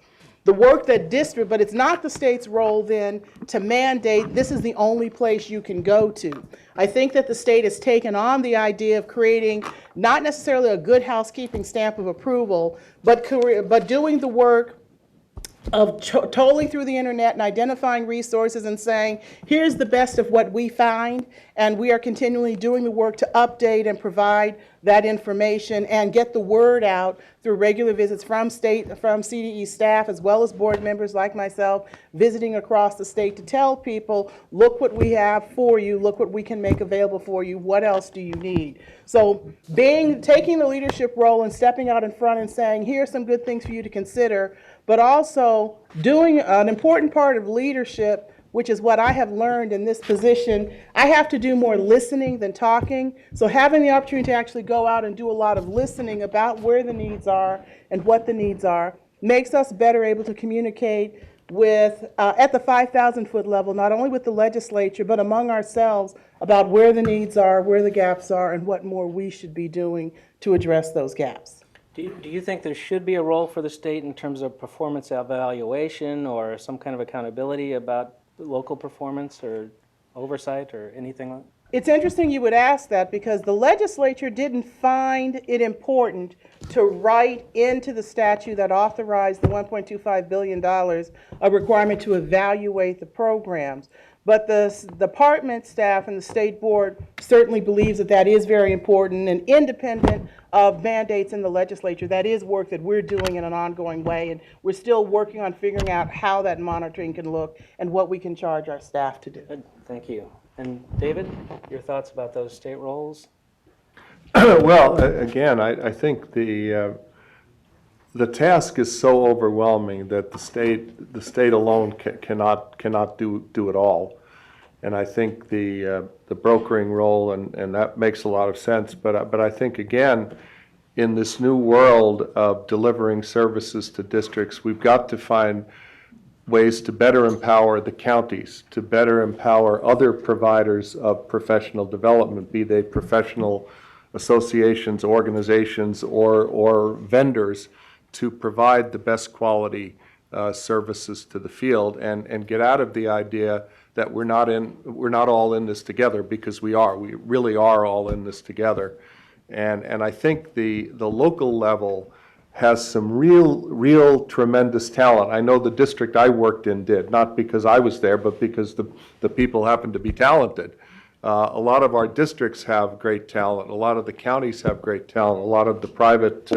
Speaker 3: The work that but it's not the state's role then to mandate this is the only place you can go to. I think that the state has taken on the idea of creating not necessarily a good housekeeping stamp of approval, but doing the work of tolling through the internet and identifying resources and saying, here's the best of what we find, and we are continually doing the work to update and provide that information and get the word out through regular visits from CDE staff as well as board members like myself visiting across the state to tell people, look what we have for you, look what we can make available for you, what else do you need? So taking the leadership role and stepping out in front and saying, here are some good things for you to consider, but also doing an important part of leadership, which is what I have learned in this position. I have to do more listening than talking. So having the opportunity to actually go out and do a lot of listening about where the needs are and what the needs are makes us better able to communicate with, at the 5,000-foot level, not only with the legislature, but among ourselves about where the needs are, where the gaps are, and what more we should be doing to address those gaps.
Speaker 1: Do you think there should be a role for the state in terms of performance evaluation or some kind of accountability about local performance or oversight or anything like that?
Speaker 3: It's interesting you would ask that because the legislature didn't find it important to write into the statute that authorized the $1.25 billion a requirement to evaluate the programs. But the department staff and the state board certainly believes that that is very important and independent of mandates in the legislature. That is work that we're doing in an ongoing way, and we're still working on figuring out how that monitoring can look and what we can charge our staff to do.
Speaker 1: Good. Thank you. And David, your thoughts about those state roles?
Speaker 4: Well, again, I think the task is so overwhelming that the state alone cannot do it all. And I think the brokering role, and that makes a lot of sense. But I think, again, in this new world of delivering services to districts, we've got to find ways to better empower the counties, to better empower other providers of professional development, be they professional associations, organizations, or vendors, to provide the best quality services to the field, and get out of the idea that we're not all in this together, because we really are all in this together. And I think the local level has some real tremendous talent. I know the district I worked in did, not because I was there, but because the people happened to be talented. A lot of our districts have great talent. A lot of the counties have great talent. A lot of the private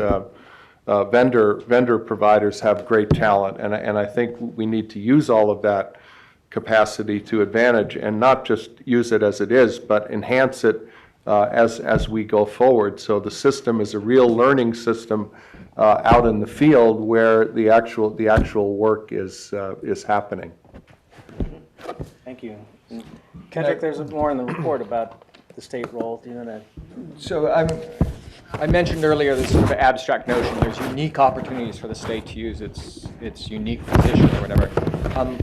Speaker 4: vendor providers have great talent. And I think we need to use all of that capacity to advantage and not just use it as it is, but enhance it as we go forward. So the system is a real learning system out in the field where the actual work is happening.
Speaker 1: Thank you. Kendrick, there's more in the report about the state role. Do you know that?
Speaker 5: So I mentioned earlier this sort of abstract notion. There's unique opportunities for the state to use its unique position or whatever.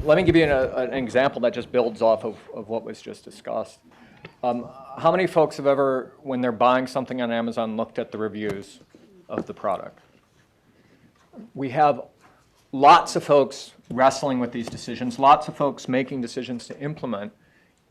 Speaker 5: Let me give you an example that just builds off of what was just discussed. How many folks have ever, when they're buying something on Amazon, looked at the reviews of the product? We have lots of folks wrestling with these decisions, lots of folks making decisions to implement.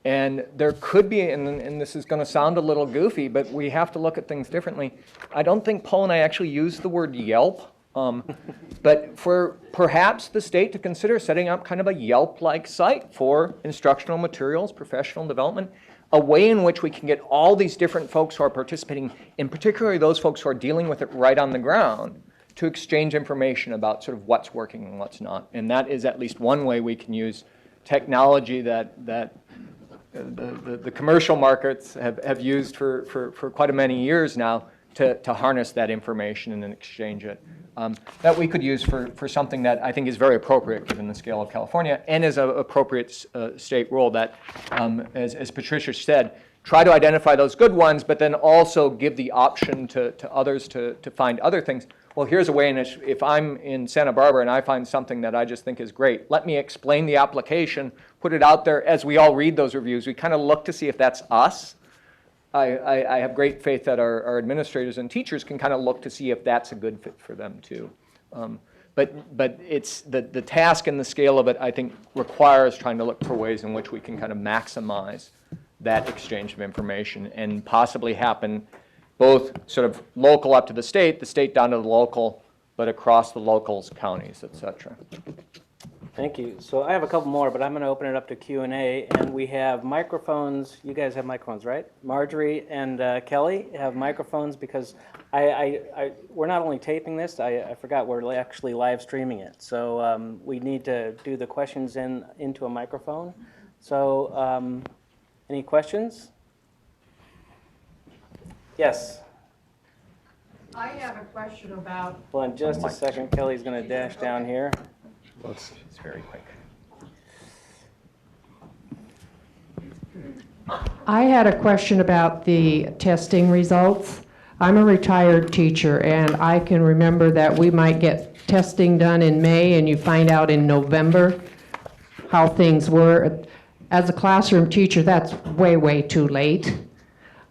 Speaker 5: And there could be, and this is going to sound a little goofy, but we have to look at things differently. I don't think Paul and I actually used the word Yelp, but for perhaps the state to consider setting up kind of a Yelp-like site for instructional materials, professional development, a way in which we can get all these different folks who are participating, and particularly those folks who are dealing with it right on the ground, to exchange information about sort of what's working and what's not. And that is at least one way we can use technology that the commercial markets have used for quite a many years now to harness that information and then exchange it. That we could use for something that I think is very appropriate given the scale of California and is an appropriate state role that, as Patricia said, try to identify those good ones, but then also give the option to others to find other things. Well, here's a way in which if I'm in Santa Barbara and I find something that I just think is great, let me explain the application, put it out there. As we all read those reviews, we kind of look to see if that's us. I have great faith that our administrators and teachers can kind of look to see if that's a good fit for them too. But it's the task and the scale of it, I think, requires trying to look for ways in which we can kind of maximize that exchange of information and possibly happen both sort of local up to the state down to the local, but across the locals, counties, et cetera.
Speaker 1: Thank you. So I have a couple more, but I'm going to open it up to Q&A, and we have microphones. You guys have microphones, right? Marjorie and Kelly have microphones because we're not only taping this, I forgot we're actually live streaming it. So we need to do the questions into a microphone. So any questions? Yes.
Speaker 6: I have a question about.
Speaker 1: Well, in just a second, Kelly's going to dash down here.
Speaker 5: It's very quick.
Speaker 6: I had a question about the testing results. I'm a retired teacher, and I can remember that we might get testing done in May, and you find out in November how things were. As a classroom teacher, that's way, way too late.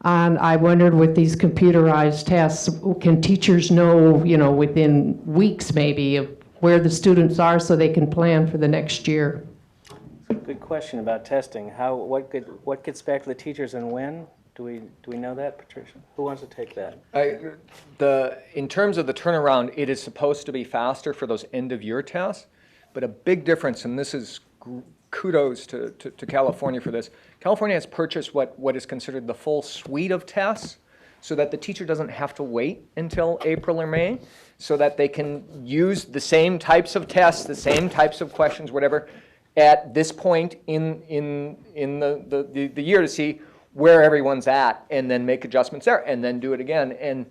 Speaker 6: And I wondered with these computerized tests, can teachers know, within weeks maybe of where the students are so they can plan for the next year?
Speaker 1: Good question about testing. What gets back to the teachers and when? Do we know that, Patricia? Who wants to take that?
Speaker 5: In terms of the turnaround, it is supposed to be faster for those end-of-year tests, but a big difference, and this is kudos to California for this. California has purchased what is considered the full suite of tests so that the teacher doesn't have to wait until April or May, so that they can use the same types of tests, the same types of questions, whatever, at this point in the year to see where everyone's at and then make adjustments there and then do it again. And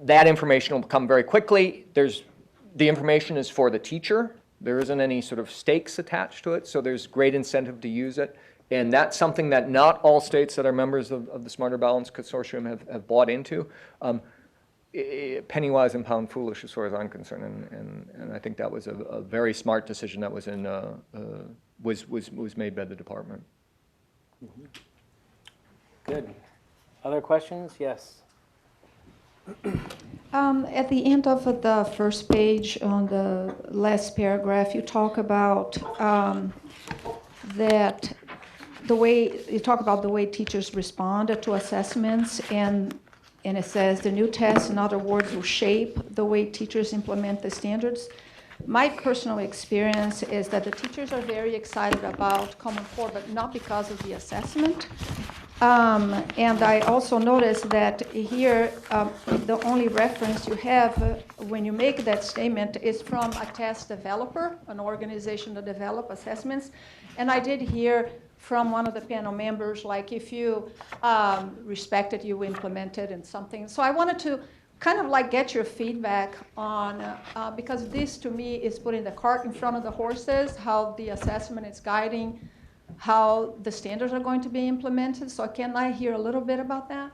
Speaker 5: that information will come very quickly. The information is for the teacher. There isn't any sort of stakes attached to it, so there's great incentive to use it. And that's something that not all states that are members of the Smarter Balance Consortium have bought into. Penny wise and pound foolish as far as I'm concerned, and I think that was a very smart decision that was made by the department.
Speaker 1: Mm-hmm. Good. Other questions? Yes.
Speaker 7: At the end of the first page, on the last paragraph, you talk about the way teachers responded to assessments, and and it says the new test, in other words, will shape the way teachers implement the standards. My personal experience is that the teachers are very excited about Common Core, but not because of the assessment. And I also noticed that here, the only reference you have when you make that statement is from a test developer, an organization that develop assessments. And I did hear from one of the panel members, like if you respected, you implemented and something. So I wanted to kind of like get your feedback on, because this to me is putting the cart in front of the horses, how the assessment is guiding how the standards are going to be implemented. So can I hear a little bit about that?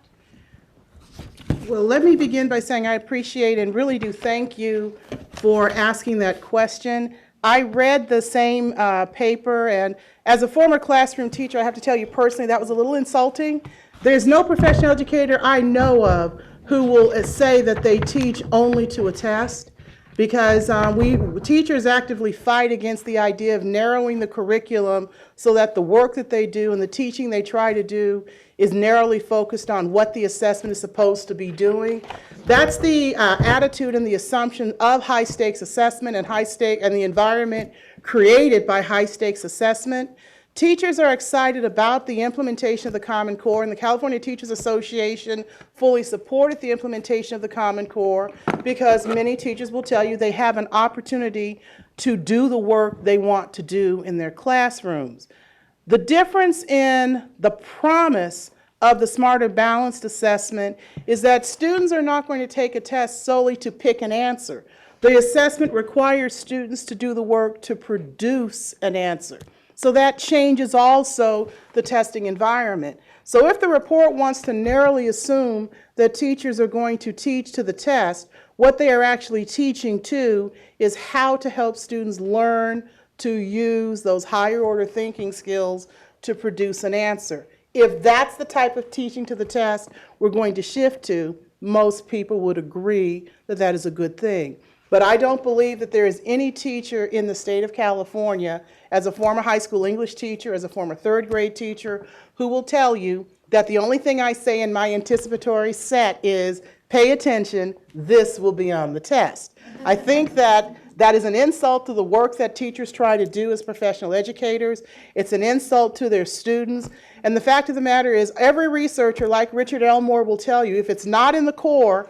Speaker 3: Well, let me begin by saying I appreciate and really do thank you for asking that question. I read the same paper, and as a former classroom teacher, I have to tell you personally that was a little insulting. There's no professional educator I know of who will say that they teach only to a test, because teachers actively fight against the idea of narrowing the curriculum so that the work that they do and the teaching they try to do is narrowly focused on what the assessment is supposed to be doing. That's the attitude and the assumption of high-stakes assessment and the environment created by high-stakes assessment. Teachers are excited about the implementation of the Common Core, and the California Teachers Association fully supported the implementation of the Common Core because many teachers will tell you they have an opportunity to do the work they want to do in their classrooms. The difference in the promise of the Smarter Balanced Assessment is that students are not going to take a test solely to pick an answer. The assessment requires students to do the work to produce an answer. So that changes also the testing environment. So if the report wants to narrowly assume that teachers are going to teach to the test, what they are actually teaching to is how to help students learn to use those higher order thinking skills to produce an answer. If that's the type of teaching to the test we're going to shift to, most people would agree that that is a good thing. But I don't believe that there is any teacher in the state of California, as a former high school English teacher, as a former third grade teacher, who will tell you that the only thing I say in my anticipatory set is, pay attention, this will be on the test. I think that that is an insult to the work that teachers try to do as professional educators. It's an insult to their students. And the fact of the matter is, every researcher like Richard Elmore will tell you, if it's not in the core,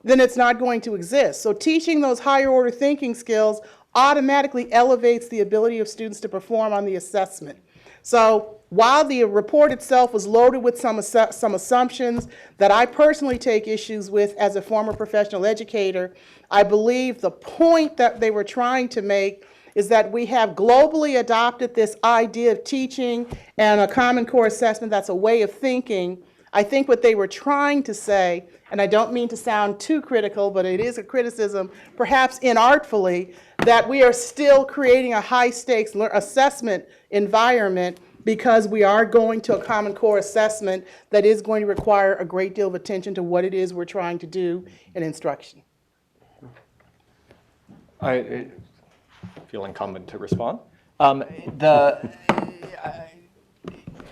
Speaker 3: then it's not going to exist. So teaching those higher order thinking skills automatically elevates the ability of students to perform on the assessment. So while the report itself was loaded with some assumptions that I personally take issues with as a former professional educator, I believe the point that they were trying to make is that we have globally adopted this idea of teaching and a Common Core assessment that's a way of thinking. I think what they were trying to say, and I don't mean to sound too critical, but it is a criticism, perhaps inartfully, that we are still creating a high-stakes assessment environment because we are going to a Common Core assessment that is going to require a great deal of attention to what it is we're trying to do in instruction.
Speaker 5: I feel incumbent to respond. The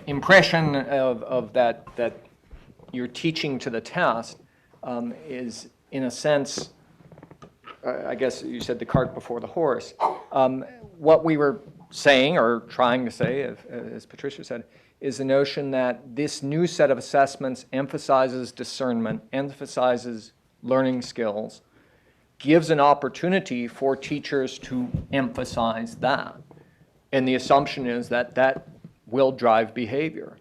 Speaker 5: impression of that you're teaching to the test is, in a sense, I guess you said the cart before the horse. What we were saying, or trying to say, as Patricia said, is the notion that this new set of assessments emphasizes discernment, emphasizes learning skills, gives an opportunity for teachers to emphasize that. And the assumption is that that will drive behavior.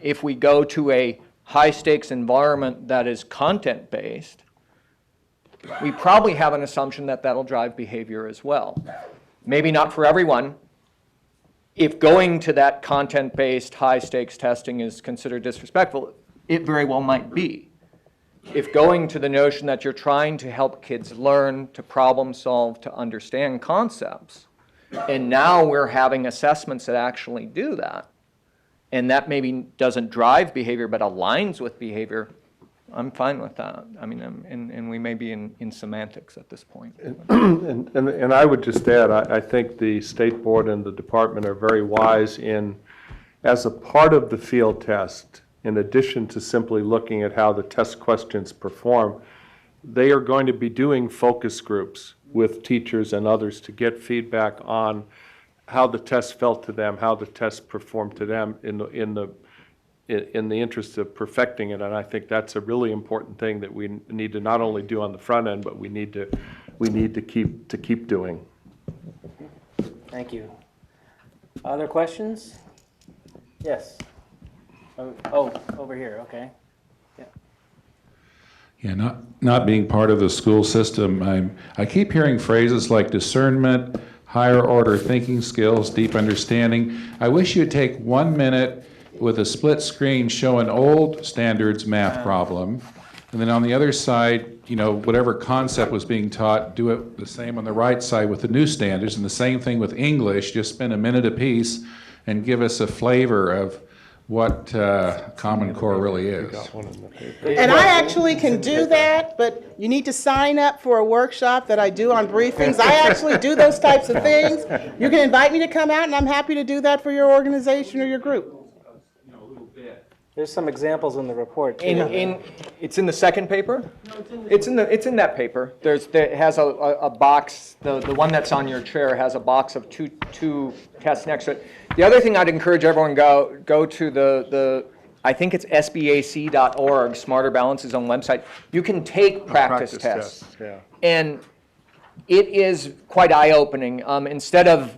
Speaker 5: If we go to a high-stakes environment that is content-based, we probably have an assumption that that'll drive behavior as well. Maybe not for everyone. If going to that content-based high-stakes testing is considered disrespectful, it very well might be. If going to the notion that you're trying to help kids learn, to problem solve, to understand concepts, and now we're having assessments that actually do that, and that maybe doesn't drive behavior but aligns with behavior, I'm fine with that. I mean, and we may be in semantics at this point.
Speaker 4: And I would just add, I think the State Board and the department are very wise in, as a part of the field test, in addition to simply looking at how the test questions perform, they are going to be doing focus groups with teachers and others to get feedback on how the test felt to them, how the test performed to them in the interest of perfecting it. And I think that's a really important thing that we need to not only do on the front end, but we need to keep doing.
Speaker 1: Thank you. Other questions? Yes. Oh, over here, okay.
Speaker 8: Yeah, not being part of the school system, I keep hearing phrases like discernment, higher order thinking skills, deep understanding. I wish you'd take 1 minute with a split screen, show an old standards math problem, and then on the other side, whatever concept was being taught, do it the same on the right side with the new standards, and the same thing with English. Just spend a minute apiece and give us a flavor of what Common Core really is.
Speaker 3: And I actually can do that, but you need to sign up for a workshop that I do on briefings. I actually do those types of things. You can invite me to come out, and I'm happy to do that for your organization or your group.
Speaker 1: There's some examples in the report, too.
Speaker 5: It's in the second paper? It's in that paper. It has a box, the one that's on your chair has a box of two tests next to it. The other thing I'd encourage everyone go to the I think it's sbac.org, Smarter Balance's own website. You can take practice tests.
Speaker 4: Yeah.
Speaker 5: And it is quite eye-opening. Instead of,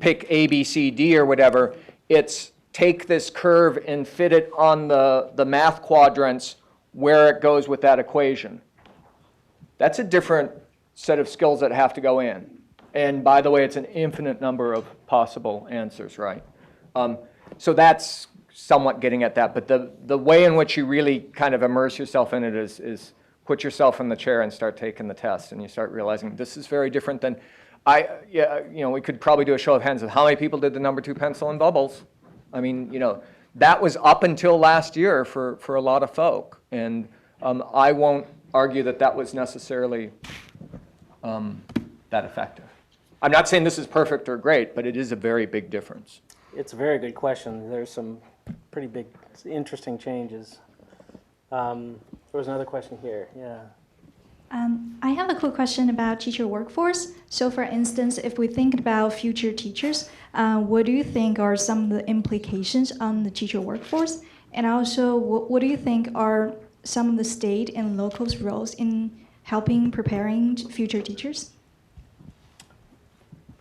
Speaker 5: pick A, B, C, D or whatever, it's take this curve and fit it on the math quadrants where it goes with that equation. That's a different set of skills that have to go in. And by the way, it's an infinite number of possible answers, right? So that's somewhat getting at that. But the way in which you really kind of immerse yourself in it is put yourself in the chair and start taking the test, and you start realizing this is very different than we could probably do a show of hands of how many people did the number 2 pencil and bubbles. I mean, that was up until last year for a lot of folk. And I won't argue that was necessarily that effective. I'm not saying this is perfect or great, but it is a very big difference.
Speaker 1: It's a very good question. There's some pretty big, interesting changes. There was another question here. Yeah.
Speaker 9: I have a quick question about teacher workforce. So for instance, if we think about future teachers, what do you think are some of the implications on the teacher workforce? And also, what do you think are some of the state and local's roles in helping preparing future teachers?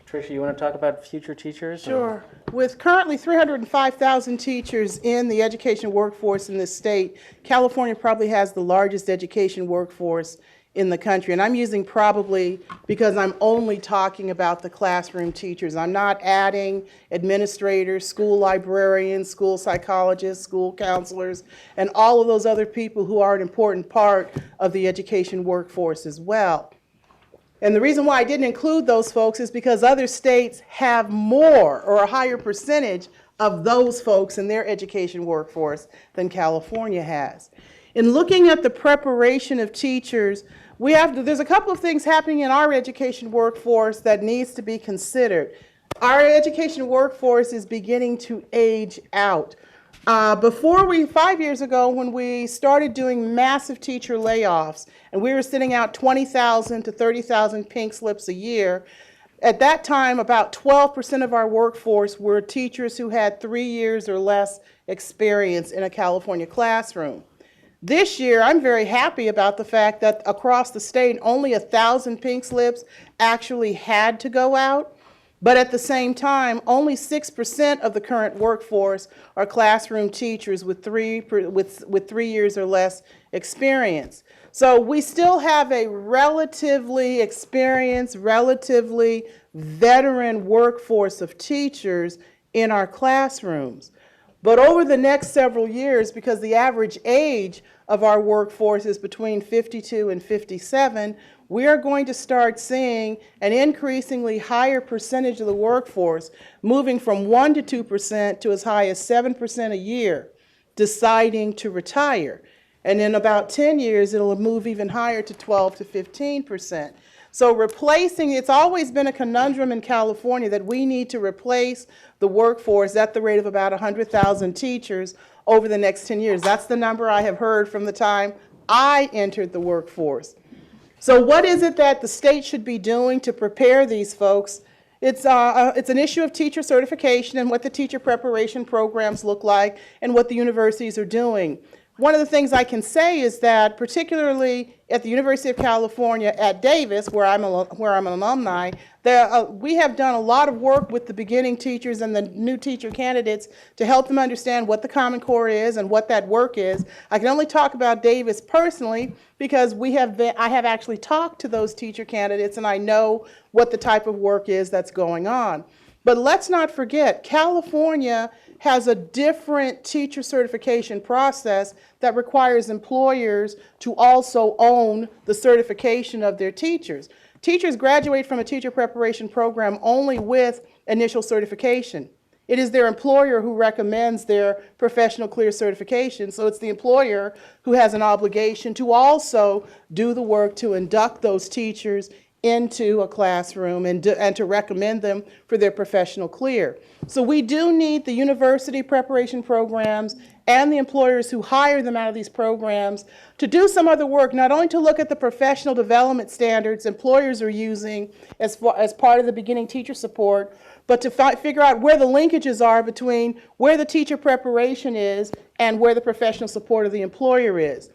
Speaker 1: Tricia, you want to talk about future teachers?
Speaker 3: Sure. With currently 305,000 teachers in the education workforce in this state, California probably has the largest education workforce in the country. And I'm using probably because I'm only talking about the classroom teachers. I'm not adding administrators, school librarians, school psychologists, school counselors, and all of those other people who are an important part of the education workforce as well. And the reason why I didn't include those folks is because other states have more or a higher percentage of those folks in their education workforce than California has. In looking at the preparation of teachers, there's a couple of things happening in our education workforce that needs to be considered. Our education workforce is beginning to age out. 5 years ago, when we started doing massive teacher layoffs, and we were sending out 20,000 to 30,000 pink slips a year, at that time, about 12% of our workforce were teachers who had 3 years or less experience in a California classroom. This year, I'm very happy about the fact that across the state, only 1,000 pink slips actually had to go out. But at the same time, only 6% of the current workforce are classroom teachers with 3 years or less experience. So we still have a relatively experienced, relatively veteran workforce of teachers in our classrooms. But over the next several years, because the average age of our workforce is between 52 and 57, we are going to start seeing an increasingly higher percentage of the workforce moving from 1 to 2% to as high as 7% a year deciding to retire. And in about 10 years, it'll move even higher to 12 to 15%. So replacing, it's always been a conundrum in California that we need to replace the workforce at the rate of about 100,000 teachers over the next 10 years. That's the number I have heard from the time I entered the workforce. So what is it that the state should be doing to prepare these folks? It's an issue of teacher certification and what the teacher preparation programs look like and what the universities are doing. One of the things I can say is that particularly at the University of California at Davis, where I'm an alumni, we have done a lot of work with the beginning teachers and the new teacher candidates to help them understand what the Common Core is and what that work is. I can only talk about Davis personally because I have actually talked to those teacher candidates and I know what the type of work is that's going on. But let's not forget, California has a different teacher certification process that requires employers to also own the certification of their teachers. Teachers graduate from a teacher preparation program only with initial certification. It is their employer who recommends their professional clear certification, so it's the employer who has an obligation to also do the work to induct those teachers into a classroom and to recommend them for their professional clear. So we do need the university preparation programs and the employers who hire them out of these programs to do some other work, not only to look at the professional development standards employers are using as part of the beginning teacher support, but to figure out where the linkages are between where the teacher preparation is and where the professional support of the employer is.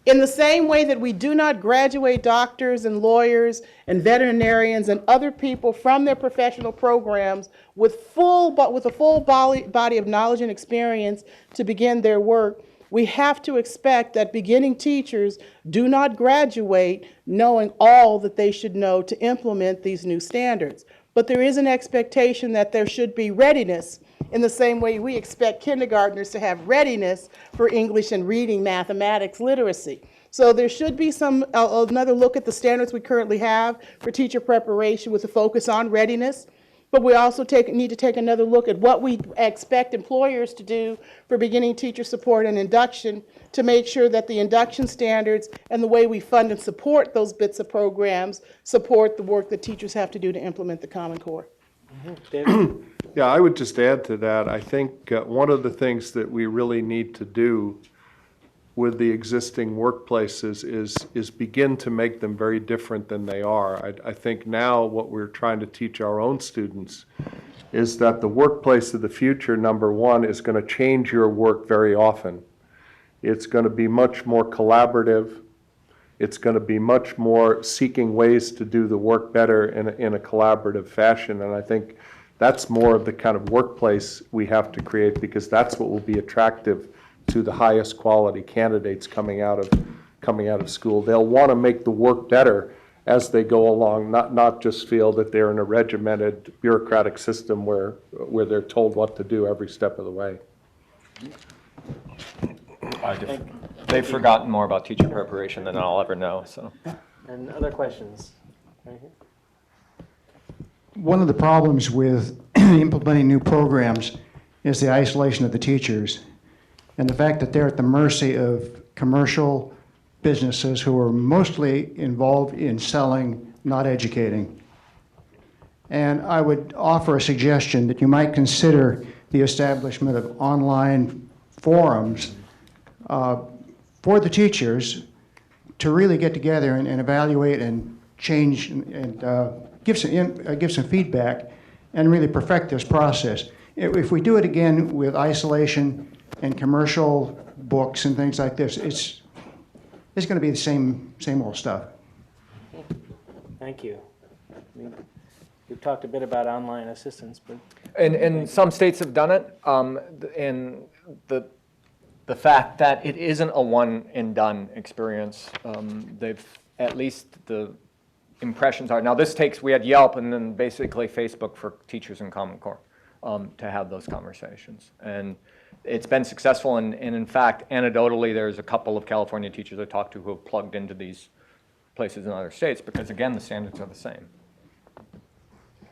Speaker 3: In the same way that we do not graduate doctors and lawyers and veterinarians and other people from their professional programs with a full body of knowledge and experience to begin their work, we have to expect that beginning teachers do not graduate knowing all that they should know to implement these new standards. But there is an expectation that there should be readiness in the same way we expect kindergartners to have readiness for English and reading, mathematics, literacy. So there should be another look at the standards we currently have for teacher preparation with a focus on readiness. But we also need to take another look at what we expect employers to do for beginning teacher support and induction to make sure that the induction standards and the way we fund and support those bits of programs support the work that teachers have to do to implement the Common Core.
Speaker 2: David?
Speaker 4: Yeah, I would just add to that. I think one of the things that we really need to do with the existing workplaces is begin to make them very different than they are. I think now what we're trying to teach our own students is that the workplace of the future, number one, is going to change your work very often. It's going to be much more collaborative. It's going to be much more seeking ways to do the work better in a collaborative fashion. And I think that's more of the kind of workplace we have to create, because that's what will be attractive to the highest quality candidates coming out of school. They'll want to make the work better as they go along, not just feel that they're in a regimented bureaucratic system where they're told what to do every step of the way.
Speaker 5: They've forgotten more about teacher preparation than I'll ever know. So.
Speaker 2: And other questions? Right here.
Speaker 10: One of the problems with implementing new programs is the isolation of the teachers and the fact that they're at the mercy of commercial businesses who are mostly involved in selling, not educating. And I would offer a suggestion that you might consider the establishment of online forums for the teachers to really get together and evaluate and change and give some feedback and really perfect this process. If we do it again with isolation and commercial books and things like this, it's going to be the same old stuff.
Speaker 2: Thank you. I mean, we've talked a bit about online assistance, but
Speaker 5: And some states have done it, and the fact that it isn't a one and done experience, they've, at least the impressions are, now we had Yelp and then basically Facebook for teachers in Common Core to have those conversations. And it's been successful, and in fact, anecdotally, there's a couple of California teachers I talked to who have plugged into these places in other states because, again, the standards are the same.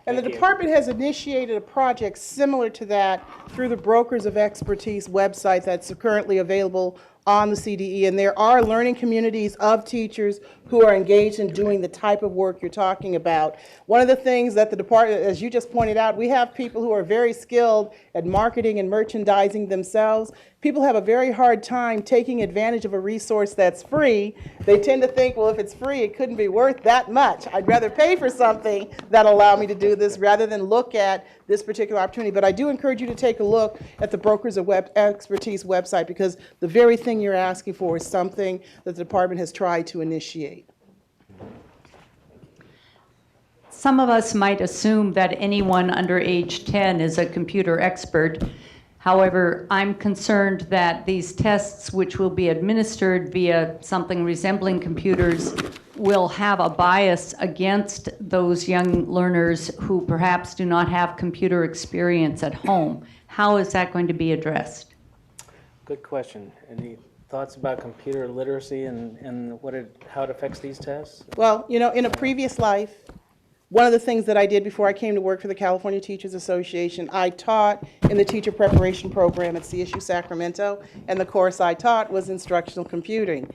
Speaker 3: And the department has initiated a project similar to that through the Brokers of Expertise website that's currently available on the CDE, and there are learning communities of teachers who are engaged in doing the type of work you're talking about. One of the things that the department, as you just pointed out, we have people who are very skilled at marketing and merchandising themselves. People have a very hard time taking advantage of a resource that's free. They tend to think, well, if it's free, it couldn't be worth that much. I'd rather pay for something that'll allow me to do this rather than look at this particular opportunity. But I do encourage you to take a look at the Brokers of Expertise website, because the very thing you're asking for is something that the department has tried to initiate.
Speaker 11: Some of us might assume that anyone under age 10 is a computer expert. However, I'm concerned that these tests, which will be administered via something resembling computers, will have a bias against those young learners who perhaps do not have computer experience at home. How is that going to be addressed?
Speaker 1: Good question. Any thoughts about computer literacy and how it affects these tests?
Speaker 3: Well, you know, in a previous life, one of the things that I did before I came to work for the California Teachers Association, I taught in the teacher preparation program at CSU Sacramento, and the course I taught was instructional computing.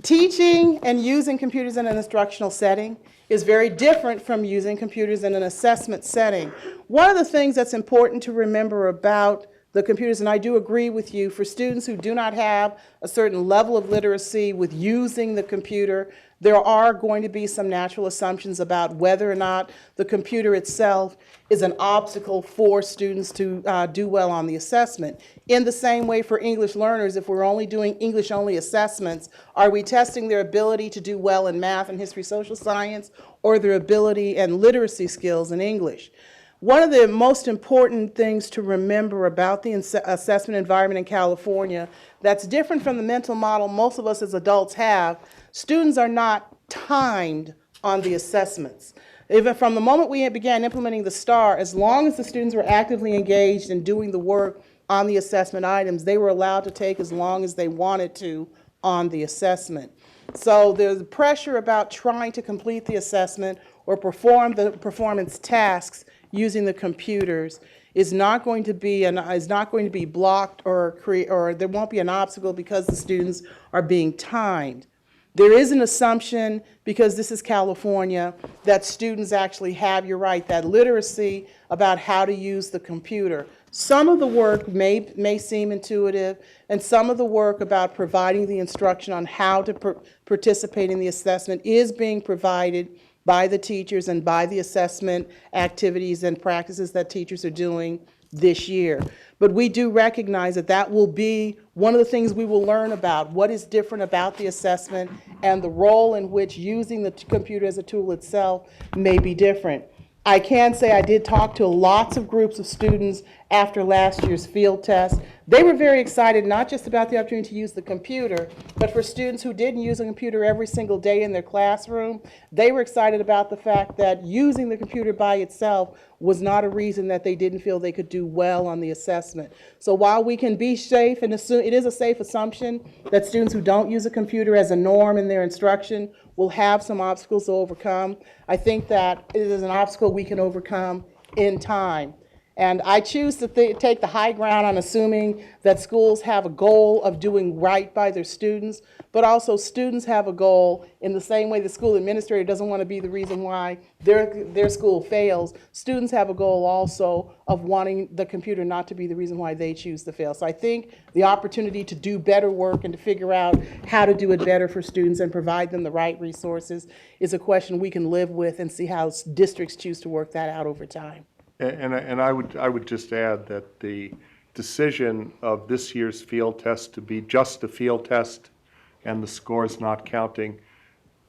Speaker 3: Teaching and using computers in an instructional setting is very different from using computers in an assessment setting. One of the things that's important to remember about the computers, and I do agree with you, for students who do not have a certain level of literacy with using the computer, there are going to be some natural assumptions about whether or not the computer itself is an obstacle for students to do well on the assessment. In the same way for English learners, if we're only doing English-only assessments, are we testing their ability to do well in math and history, social science, or their ability and literacy skills in English? One of the most important things to remember about the assessment environment in California that's different from the mental model most of us as adults have, students are not timed on the assessments. Even from the moment we began implementing the STAR, as long as the students were actively engaged in doing the work on the assessment items, they were allowed to take as long as they wanted to on the assessment. So there's pressure about trying to complete the assessment or perform the performance tasks using the computers is not going to be blocked or there won't be an obstacle because the students are being timed. There is an assumption, because this is California, that students actually have, you're right, that literacy about how to use the computer. Some of the work may seem intuitive, and some of the work about providing the instruction on how to participate in the assessment is being provided by the teachers and by the assessment activities and practices that teachers are doing this year. But we do recognize that that will be one of the things we will learn about, what is different about the assessment and the role in which using the computer as a tool itself may be different. I can say I did talk to lots of groups of students after last year's field test. They were very excited, not just about the opportunity to use the computer, but for students who didn't use a computer every single day in their classroom, they were excited about the fact that using the computer by itself was not a reason that they didn't feel they could do well on the assessment. So while we can be safe and assume, it is a safe assumption that students who don't use a computer as a norm in their instruction will have some obstacles to overcome, I think that it is an obstacle we can overcome in time. And I choose to take the high ground on assuming that schools have a goal of doing right by their students, but also students have a goal in the same way the school administrator doesn't want to be the reason why their school fails. Students have a goal also of wanting the computer not to be the reason why they choose to fail. So I think the opportunity to do better work and to figure out how to do it better for students and provide them the right resources is a question we can live with and see how districts choose to work that out over time.
Speaker 4: And I would just add that the decision of this year's field test to be just a field test and the scores not counting,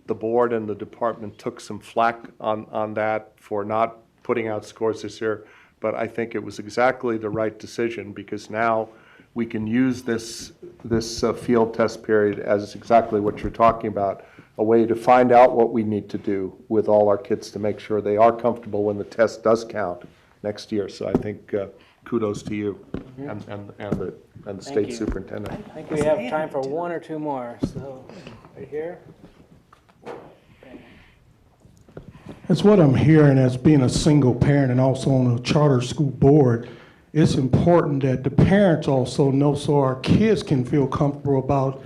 Speaker 4: the board and the department took some flack on that for not putting out scores this year, but I think it was exactly the right decision, because now we can use this field test period as exactly what you're talking about, a way to find out what we need to do with all our kids to make sure they are comfortable when the test does count next year. So I think kudos to you and the state superintendent.
Speaker 1: I think we have time for one or two more. So right here.
Speaker 12: That's what I'm hearing as being a single parent and also on a charter school board, it's important that the parents also know so our kids can feel comfortable about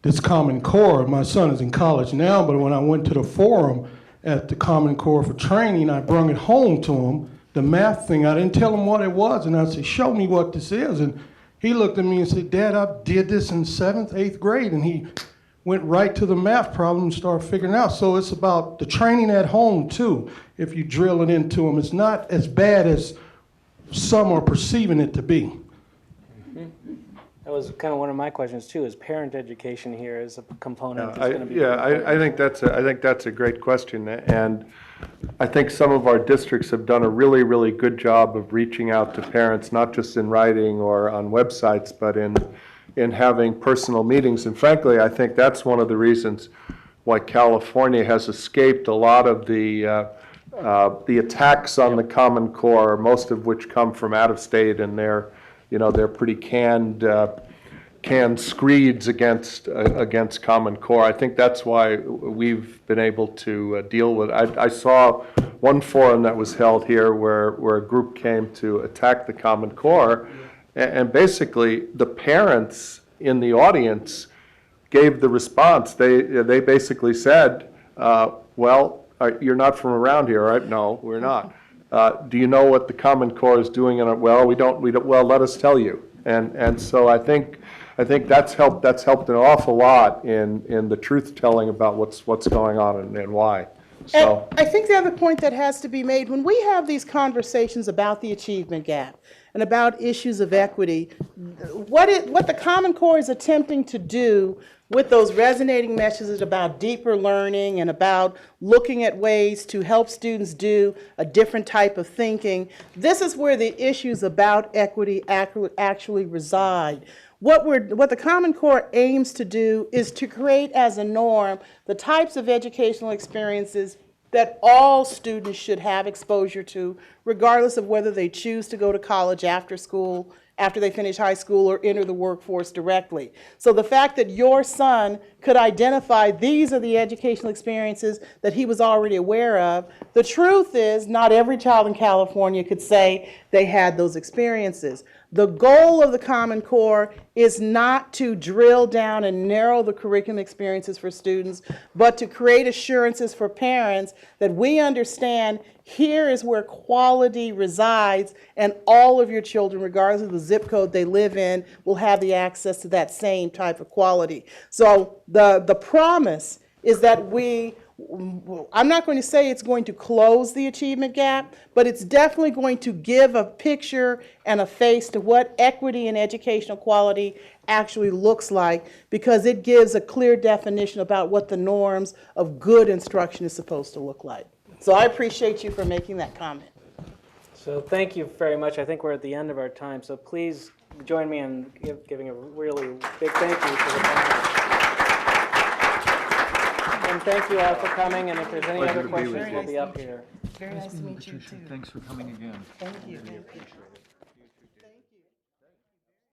Speaker 12: this Common Core. My son is in college now, but when I went to the forum at the Common Core for training, I brought it home to him, the math thing. I didn't tell him what it was, and I said, show me what this is. And he looked at me and said, Dad, I did this in 7th, 8th grade. And he went right to the math problem and started figuring it out. So it's about the training at home, too. If you drill it into them, it's not as bad as some are perceiving it to be.
Speaker 1: That was kind of one of my questions too, is parent education here is a component that's going to be.
Speaker 4: Yeah, I think that's a great question, and I think some of our districts have done a really, really good job of reaching out to parents, not just in writing or on websites, but in having personal meetings. And frankly, I think that's one of the reasons why California has escaped a lot of the attacks on the Common Core, most of which come from out of state, and they're pretty canned screeds against Common Core. I think that's why we've been able to deal with it. I saw one forum that was held here where a group came to attack the Common Core, and basically the parents in the audience gave the response. They basically said, well, you're not from around here, right? No, we're not. Do you know what the Common Core is doing in it? Well, we don't, well, let us tell you. And so I think that's helped an awful lot in the truth telling about what's going on and why. So
Speaker 3: And I think the other point that has to be made, when we have these conversations about the achievement gap and about issues of equity, what the Common Core is attempting to do with those resonating messages about deeper learning and about looking at ways to help students do a different type of thinking, this is where the issues about equity actually reside. What the Common Core aims to do is to create as a norm the types of educational experiences that all students should have exposure to, regardless of whether they choose to go to college after school, after they finish high school, or enter the workforce directly. So the fact that your son could identify these are the educational experiences that he was already aware of, the truth is not every child in California could say they had those experiences. The goal of the Common Core is not to drill down and narrow the curriculum experiences for students, but to create assurances for parents that we understand here is where quality resides, and all of your children, regardless of the zip code they live in, will have the access to that same type of quality. So the promise is that I'm not going to say it's going to close the achievement gap, but it's definitely going to give a picture and a face to what equity and educational quality actually looks like, because it gives a clear definition about what the norms of good instruction is supposed to look like. So I appreciate you for making that comment.
Speaker 1: So thank you very much. I think we're at the end of our time, so please join me in giving a really big thank you to the panel. And thank you all for coming, and if there's any other questions, we'll be up here.
Speaker 3: Very nice to meet you, too.
Speaker 5: Thanks for coming again.
Speaker 3: Thank you.